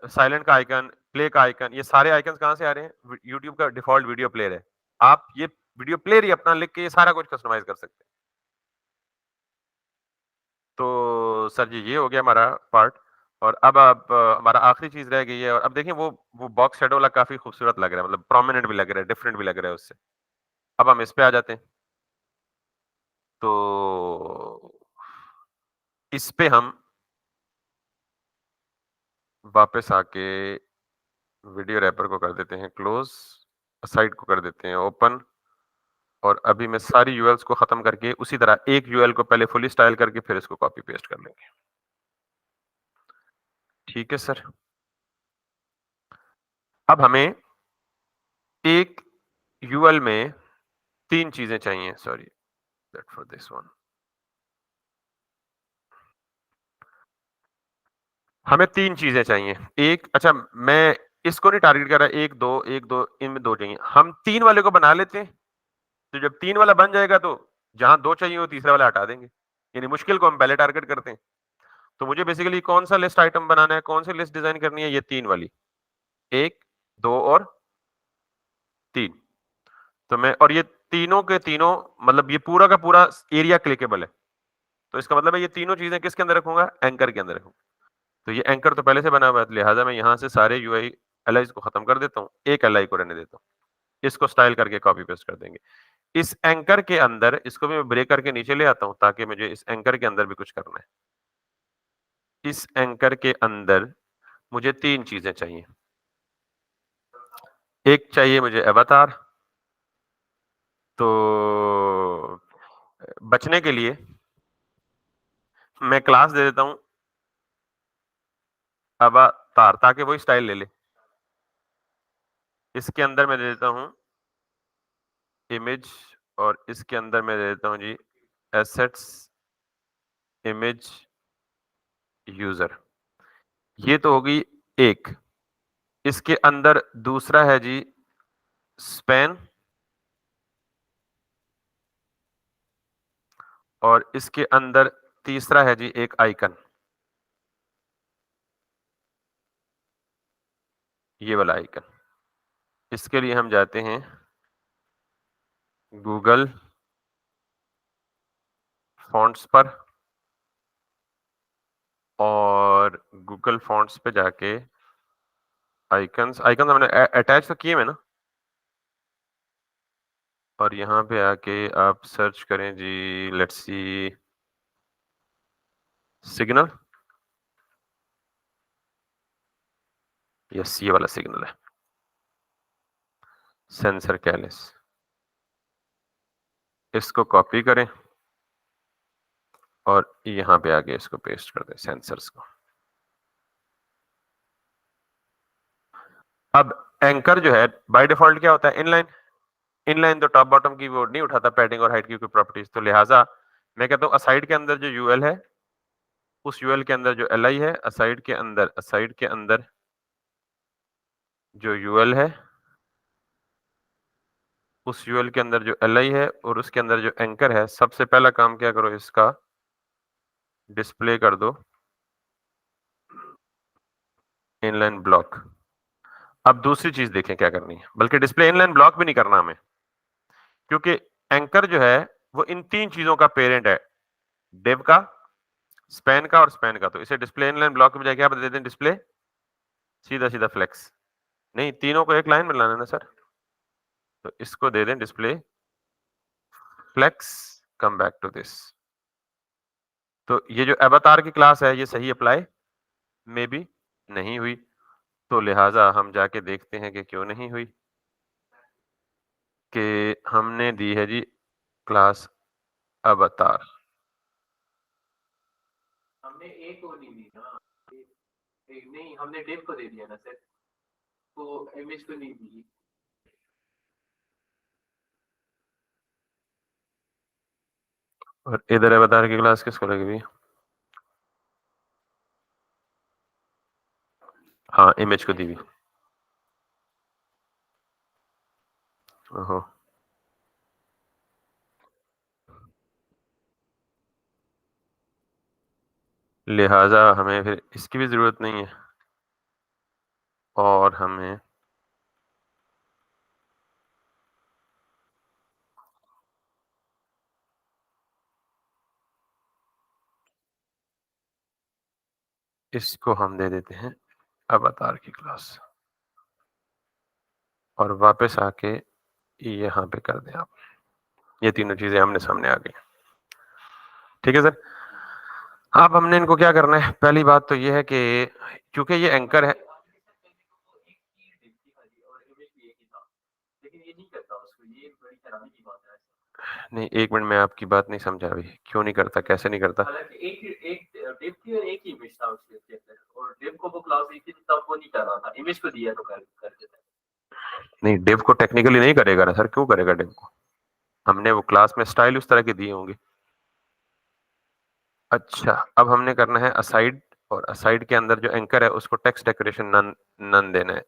साइलेंट का आइकन, प्ले का आइकन, ये सारे आइकन्स कहाँ से आ रहे हैं? यूट्यूब का डिफ़ॉल्ट वीडियो प्लेयर है। आप ये वीडियो प्लेयर ही अपना लिख के ये सारा कुछ कस्टमाइज़ कर सकते हैं। तो सर जी ये हो गया हमारा पार्ट। और अब आप हमारा आखिरी चीज़ रह गई है, और अब देखिए वो बॉक्स शैडो वाला काफ़ी खूबसूरत लग रहा है, मतलब प्रोमिनेंट भी लग रहा है, डिफरेंट भी लग रहा है उससे। अब हम इस पे आ जाते हैं। तो इस पे हम वापस आके वीडियो रैपर को कर देते हैं क्लोज, साइट को कर देते हैं ओपन, और अभी मैं सारी यूएल्स को खत्म करके उसी तरह एक यूएल को पहले फुली स्टाइल करके फिर इसको कॉपी पेस्ट कर लेंगे। ठीक है सर। अब हमें एक यूएल में 3 चीजें चाहिए, sorry that for this one. हमें 3 चीजें चाहिए। एक, अच्छा मैं इसको नहीं टारगेट कर रहा, 1 2 1 2 इनमें 2 चाहिए। हम 3 वाले को बना लेते हैं, तो जब 3 वाला बन जाएगा तो जहां 2 चाहिए वो तीसरा वाला हटा देंगे, यानी मुश्किल को हम पहले टारगेट करते हैं। तो मुझे बेसिकली कौन सा लिस्ट आइटम बनाना है, कौन सी लिस्ट डिजाइन करनी है, ये 3 वाली, 1 2 और 3। तो मैं, और ये तीनों के तीनों मतलब ये पूरा का पूरा एरिया क्लिकेबल है, तो इसका मतलब है ये तीनों चीजें किसके अंदर रखूंगा, एंकर के अंदर रखूंगा। तो ये एंकर तो पहले से बना हुआ है, लिहाजा मैं यहाँ से सारे यूआई एलाइज को खत्म कर देता हूँ, एक एलआई को रहने देता हूँ, इसको स्टाइल करके कॉपी पेस्ट कर देंगे। इस एंकर के अंदर इसको भी मैं ब्रेक करके नीचे ले आता हूँ, ताकि मुझे इस एंकर के अंदर भी कुछ करना है। इस एंकर के अंदर मुझे 3 चीजें चाहिए। एक चाहिए मुझे अवतार, तो बचने के लिए मैं क्लास दे देता हूं अवतार, ताकि वही स्टाइल ले ले। इसके अंदर मैं दे देता हूं इमेज, और इसके अंदर मैं दे देता हूं जी एसेट्स इमेज यूजर। ये तो होगी एक। इसके अंदर दूसरा है जी स्पैन, और इसके अंदर तीसरा है जी एक आइकन, ये वाला आइकन। इसके लिए हम जाते हैं गूगल फॉन्ट्स पर, और गूगल फॉन्ट्स पे जाके आइकन्स, आइकन हमने अटैच तो किए हुए ना, और यहाँ पे आके आप सर्च करें जी, लेट्स सी सिग्नल, यस ये वाला सिग्नल है, सेंसर कैलिस। इसको कॉपी करें और यहाँ पे आके इसको पेस्ट कर दें सेंसर्स को। अब एंकर जो है बाय डिफॉल्ट क्या होता है, इनलाइन। इनलाइन तो टॉप बॉटम की वो नहीं उठाता पैडिंग और हाइट की कोई प्रॉपर्टीज, तो लिहाजा मैं कहता हूँ असाइड के अंदर जो यूएल है, उस यूएल के अंदर जो एलआई है, असाइड के अंदर जो यूएल है, उस यूएल के अंदर जो एलआई है, और उसके अंदर जो एंकर है, सबसे पहला काम क्या करो, इसका डिस्प्ले कर दो इनलाइन ब्लॉक। अब दूसरी चीज देखें क्या करनी है, बल्कि डिस्प्ले इनलाइन ब्लॉक भी नहीं करना हमें, क्योंकि एंकर जो है वो इन 3 चीजों का पेरेंट है, डिव का, स्पैन का और स्पैन का। तो इसे डिस्प्ले इनलाइन ब्लॉक में जाके क्या बता देते हैं, डिस्प्ले सीधा सीधा फ्लेक्स। नहीं, तीनों को एक लाइन में लाना है ना सर, तो इसको दे दें display flex come back to this. तो ये जो अवतार की क्लास है ये सही अप्लाई में भी नहीं हुई, तो लिहाजा हम जाके देखते हैं कि क्यों नहीं हुई, कि हमने दी है जी क्लास अवतार। हमने ए को नहीं दी ना, नहीं हमने डिव को दे दिया ना सर, तो इमेज को नहीं दी। और इधर अवतार की क्लास किसको लगी हुई, हाँ इमेज को दी हुई। ओहो, लिहाजा हमें फिर इसकी भी जरूरत नहीं है, और हमें इसको हम दे देते हैं अवतार की क्लास, और वापस आके यहाँ पे कर दें आप। ये तीनों चीजें हमने सामने आ गई। ठीक है सर। अब हमने इनको क्या करना है, पहली बात तो ये है कि क्योंकि ये एंकर है, लेकिन ये नहीं करता उसको, ये बड़ी हैरानी की बात है। नहीं, एक मिनट, मैं आपकी बात नहीं समझा अभी। क्यों नहीं करता, कैसे नहीं करता? हालांकि एक div थी और एक ही इमेज था उसके अंदर, और div को वो क्लास दी थी तब वो नहीं कर रहा था, इमेज को दिया तो कर देता है। नहीं, डिव को टेक्निकली नहीं करेगा ना सर, क्यों करेगा डिव को? हमने वो क्लास में स्टाइल उस तरह के दिए होंगे। अच्छा, अब हमने करना है असाइड, और असाइड के अंदर जो एंकर है उसको टेक्स्ट डेकोरेशन नन नन देना है।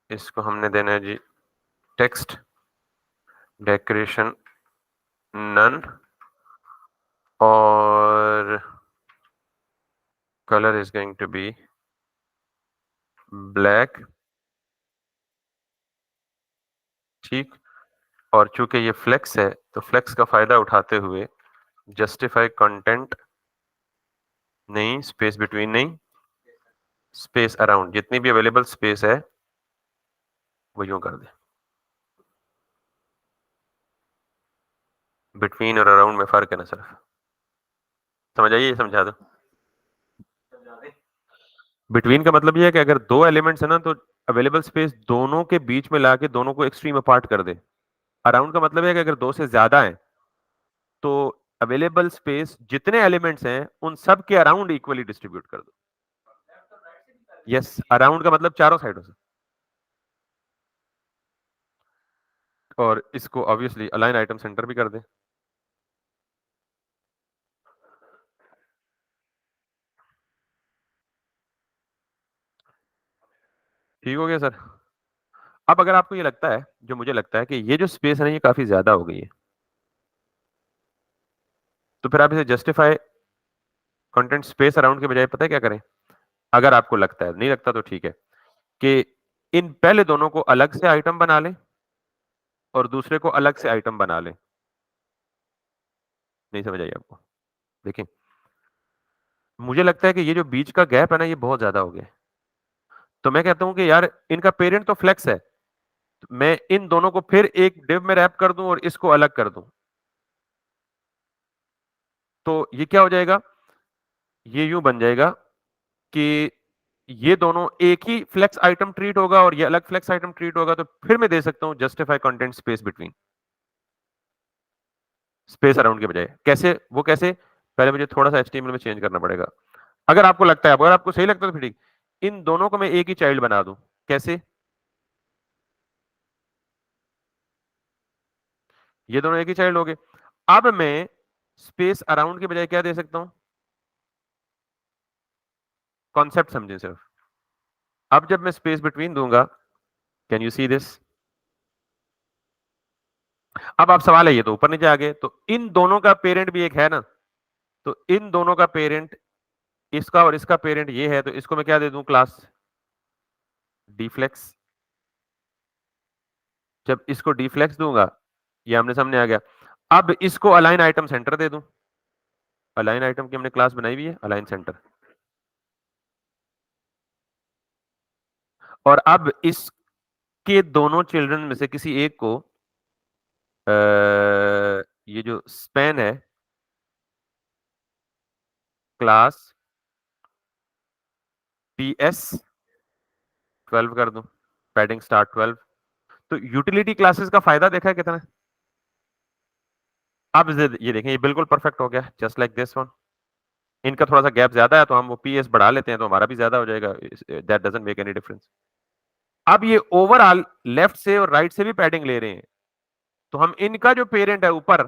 इसको हमने देना है जी टेक्स्ट डेकोरेशन नन, और colour is going to be black. ठीक, और चूंकि ये फ्लेक्स है तो फ्लेक्स का फायदा उठाते हुए जस्टिफाई कंटेंट नहीं, स्पेस बिटवीन नहीं, स्पेस अराउंड, जितनी भी अवेलेबल स्पेस है वो यूं कर दे। बिटवीन और अराउंड में फर्क है ना सर, समझ आइए, समझा दो। बिटवीन का मतलब ये है कि अगर दो एलिमेंट्स है ना तो अवेलेबल स्पेस दोनों के बीच में लाके दोनों को एक्सट्रीम अपार्ट कर दे। अराउंड का मतलब है कि अगर दो से ज्यादा है तो अवेलेबल स्पेस जितने एलिमेंट्स हैं उन सब के अराउंड इक्वली डिस्ट्रीब्यूट कर दो। यस, अराउंड का मतलब चारों साइडों से। और इसको ऑब्वियसली अलाइन आइटम सेंटर भी कर दे। ठीक हो गया सर। अब अगर आपको ये लगता है, जो मुझे लगता है कि ये जो स्पेस है ना ये काफी ज्यादा हो गई है, तो फिर आप इसे जस्टिफाई कंटेंट स्पेस अराउंड के बजाय पता है क्या करें? अगर आपको लगता है, नहीं लगता तो ठीक है, कि इन पहले दोनों को अलग से आइटम बना लें और दूसरे को अलग से आइटम बना लें। नहीं समझ आई आपको? देखिए, मुझे लगता है कि ये जो बीच का गैप है ना ये बहुत ज्यादा हो गया है। तो मैं कहता हूं कि यार इनका पेरेंट तो फ्लेक्स है, तो मैं इन दोनों को फिर एक डिव में रैप कर दूं और इसको अलग कर दूं। तो ये क्या हो जाएगा? ये यूं बन जाएगा कि ये दोनों एक ही फ्लेक्स आइटम ट्रीट होगा और ये अलग फ्लेक्स आइटम ट्रीट होगा। तो फिर मैं दे सकता हूं justify content space between, space around के बजाय। कैसे? वो कैसे? पहले मुझे थोड़ा सा एचटीएमएल में चेंज करना पड़ेगा। अगर आपको लगता है, अगर आपको सही लगता है तो फिर ठीक, इन दोनों को मैं एक ही चाइल्ड बना दूं। कैसे? ये दोनों एक ही चाइल्ड हो गए। अब मैं स्पेस अराउंड के बजाय क्या दे सकता हूं? कॉन्सेप्ट समझें सिर्फ। अब जब मैं स्पेस बिटवीन दूंगा, कैन यू सी दिस? अब आप सवाल है, ये तो ऊपर नीचे आ गए, तो इन दोनों का पेरेंट भी एक है ना, तो इन दोनों का पेरेंट, इसका और इसका पेरेंट ये है, तो इसको मैं क्या दे दूं? क्लास डीफ्लेक्स। जब इसको डीफ्लेक्स दूंगा, ये आमने सामने आ गया। अब इसको अलाइन आइटम सेंटर दे दूं। अलाइन आइटम की हमने क्लास बनाई हुई है, अलाइन सेंटर। और अब इसके दोनों चिल्ड्रन में से किसी एक को ये जो स्पैन है क्लास PS 12 कर दूं, पैडिंग स्टार्ट 12। तो यूटिलिटी क्लासेस का फायदा देखा है कितना है? अब ये देखें, ये बिल्कुल परफेक्ट हो गया, जस्ट लाइक दिस वन। इनका थोड़ा सा गैप ज्यादा है तो हम वो PS बढ़ा लेते हैं तो हमारा भी ज्यादा हो जाएगा, that doesn't make any difference. अब ये ओवरऑल लेफ्ट से और राइट से भी पैडिंग ले रहे हैं, तो हम इनका जो पेरेंट है ऊपर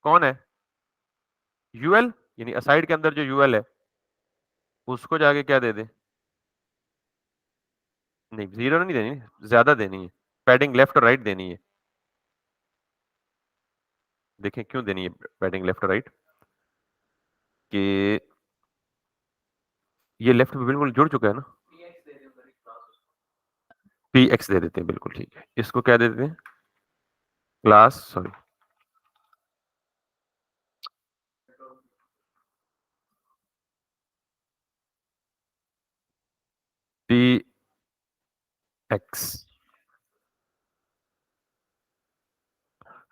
कौन है? यूएल, यानी असाइड के अंदर जो यूएल है उसको जाके क्या दे दे? नहीं, जीरो नहीं देनी, ज्यादा देनी है, पैडिंग लेफ्ट और राइट देनी है। देखें क्यों देनी है पैडिंग लेफ्ट और राइट, कि ये लेफ्ट में बिल्कुल जुड़ चुका है ना। PX दे देते हैं, बिल्कुल ठीक है। इसको क्या दे देते हैं? Class, sorry, PX,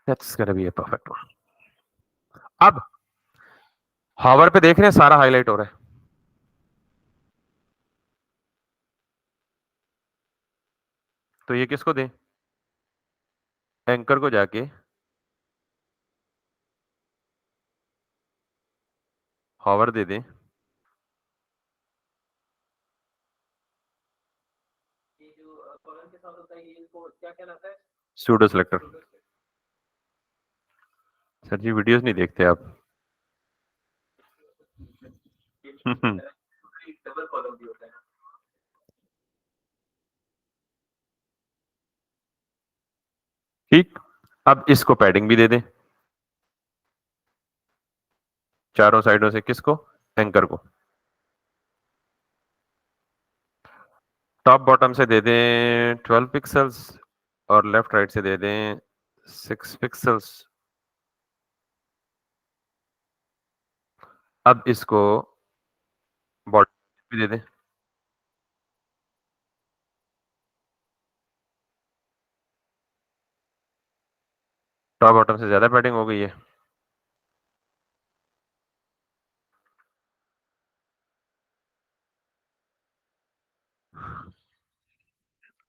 that's gonna be a perfect one. अब हावर पे देख रहे हैं सारा हाईलाइट हो रहा है। तो ये किसको दें? एंकर को जाके हॉवर दे दें। ये जो कॉलम के साथ होता है, ये इसको क्या कहलाता है? Pseudo selector. सर जी वीडियोस नहीं देखते आप। डबल कॉलम भी होता है। ठीक, अब इसको पैडिंग भी दे दें चारों साइडों से। किसको? एंकर को। टॉप बॉटम से दे दें 12 पिक्सल्स और लेफ्ट राइट से दे दें 6 पिक्सल्स। अब इसको बॉटम भी दे दें। टॉप बॉटम से ज्यादा पैडिंग हो गई है।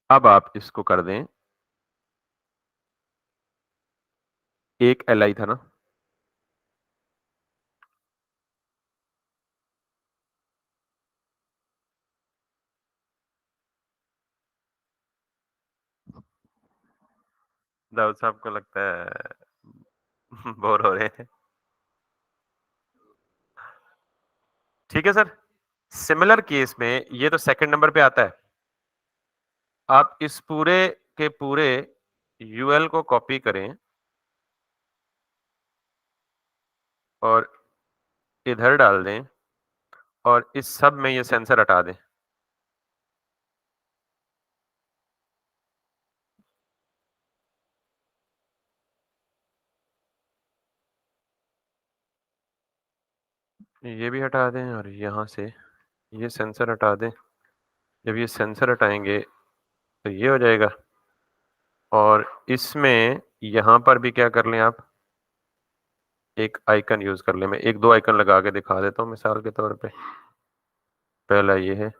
अब आप इसको कर दें, एक LI था ना, दाऊद साहब को लगता है बोर हो रहे हैं। ठीक है सर, सिमिलर केस में ये तो सेकंड नंबर पे आता है। आप इस पूरे के पूरे यूएल को कॉपी करें और इधर डाल दें और इस सब में ये सेंसर हटा दें। ये भी हटा दें और यहाँ से ये सेंसर हटा दें। जब ये सेंसर हटाएंगे तो ये हो जाएगा। और इसमें यहाँ पर भी क्या कर लें आप, एक आइकन यूज कर लें। मैं एक दो आइकन लगा के दिखा देता हूँ मिसाल के तौर पे। पहला ये है,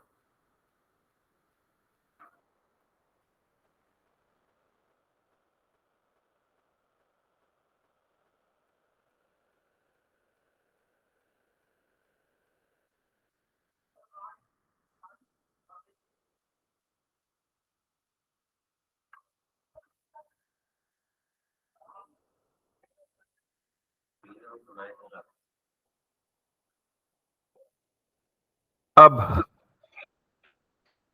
अब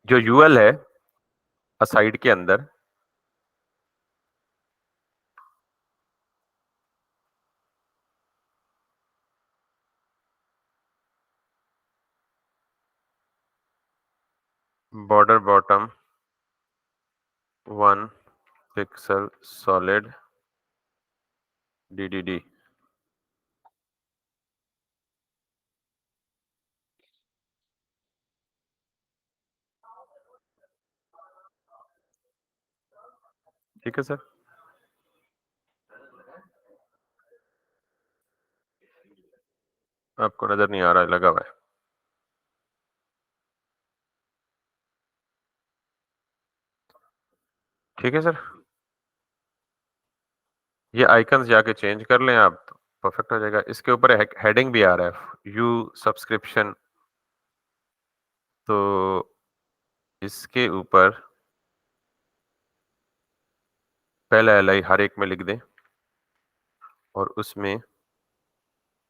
जो यूएल है असाइड के अंदर, border bottom 1 pixel solid DDD। ठीक है सर, आपको नजर नहीं आ रहा है, लगा हुआ है। ठीक है सर, ये आइकन्स जाके चेंज कर लें आप, परफेक्ट हो जाएगा। इसके ऊपर हेडिंग भी आ रहा है, यू सब्सक्रिप्शन। तो इसके ऊपर पहला LI हर एक में लिख दें और उसमें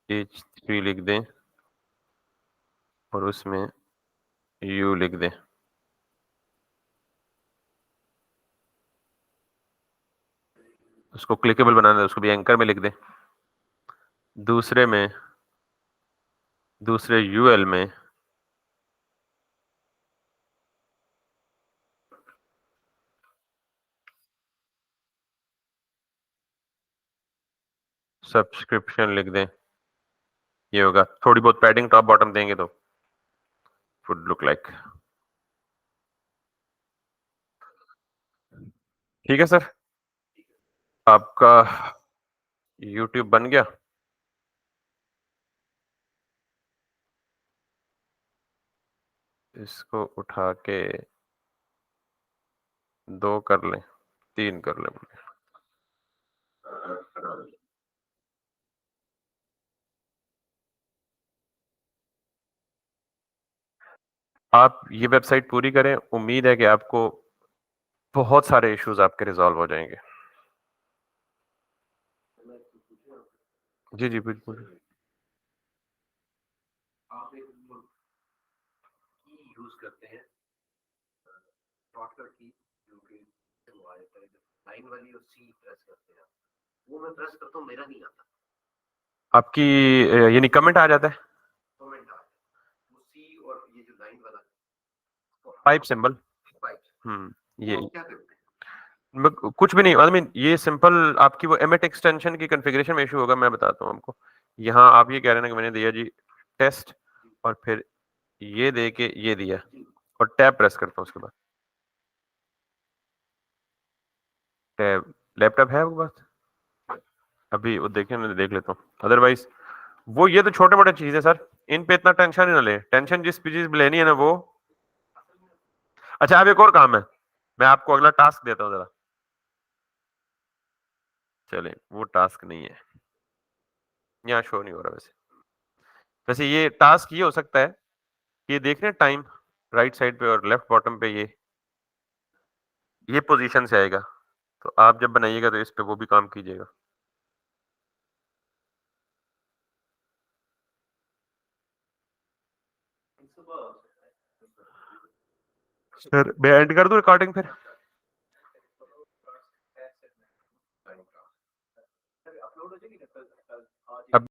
H3 लिख दें और उसमें U लिख दें। उसको क्लिकेबल बनाना है, उसको भी एंकर में लिख दें। दूसरे में, दूसरे UL में सब्सक्रिप्शन लिख दें। ये होगा, थोड़ी बहुत पैडिंग टॉप बॉटम देंगे तो वुड लुक लाइक। ठीक है सर, आपका YouTube बन गया। इसको उठा के 2 कर लें, 3 कर लें। आप ये वेबसाइट पूरी करें, उम्मीद है कि आपको बहुत सारे इश्यूज आपके रिजॉल्व हो जाएंगे। जी जी बिल्कुल। आप एक की यूज करते हैं शॉर्टकट की जो कि लाइन वाली और सी प्रेस करते हैं, वो मैं प्रेस करता हूँ, मेरा नहीं आता। आपकी यानी कमेंट आ जाता है, कमेंट आता है वो सी और ये जो लाइन वाला पाइप सिंबल। पाइप ये क्या करते हैं? कुछ भी नहीं, आई मीन ये सिंपल आपकी वो एमिट एक्सटेंशन की कॉन्फ़िगरेशन में इशू होगा, मैं बताता हूँ आपको। यहाँ आप ये कह रहे हैं कि मैंने दिया जी टेस्ट और फिर ये दे के ये दिया और टैब प्रेस करता हूँ उसके बाद। टैब लैपटॉप है आपके पास? अभी वो देखें, मैं देख लेता हूँ, अदरवाइज वो ये तो छोटे मोटे चीज है सर, इन पे इतना टेंशन ही ना ले। टेंशन जिस चीज पे लेनी है ना वो। अच्छा अब एक और काम है, मैं आपको अगला टास्क देता हूँ जरा। चले वो टास्क नहीं है, यहाँ शो नहीं हो रहा। वैसे ये टास्क ये हो सकता है, ये देख रहे हैं टाइम राइट साइड पे और लेफ्ट बॉटम पे ये पोजीशन से आएगा, तो आप जब बनाइएगा तो इस पे वो भी काम कीजिएगा। सर मैं एंड कर दूं रिकॉर्डिंग फिर? अपलोड हो जाएगी ना कल आज?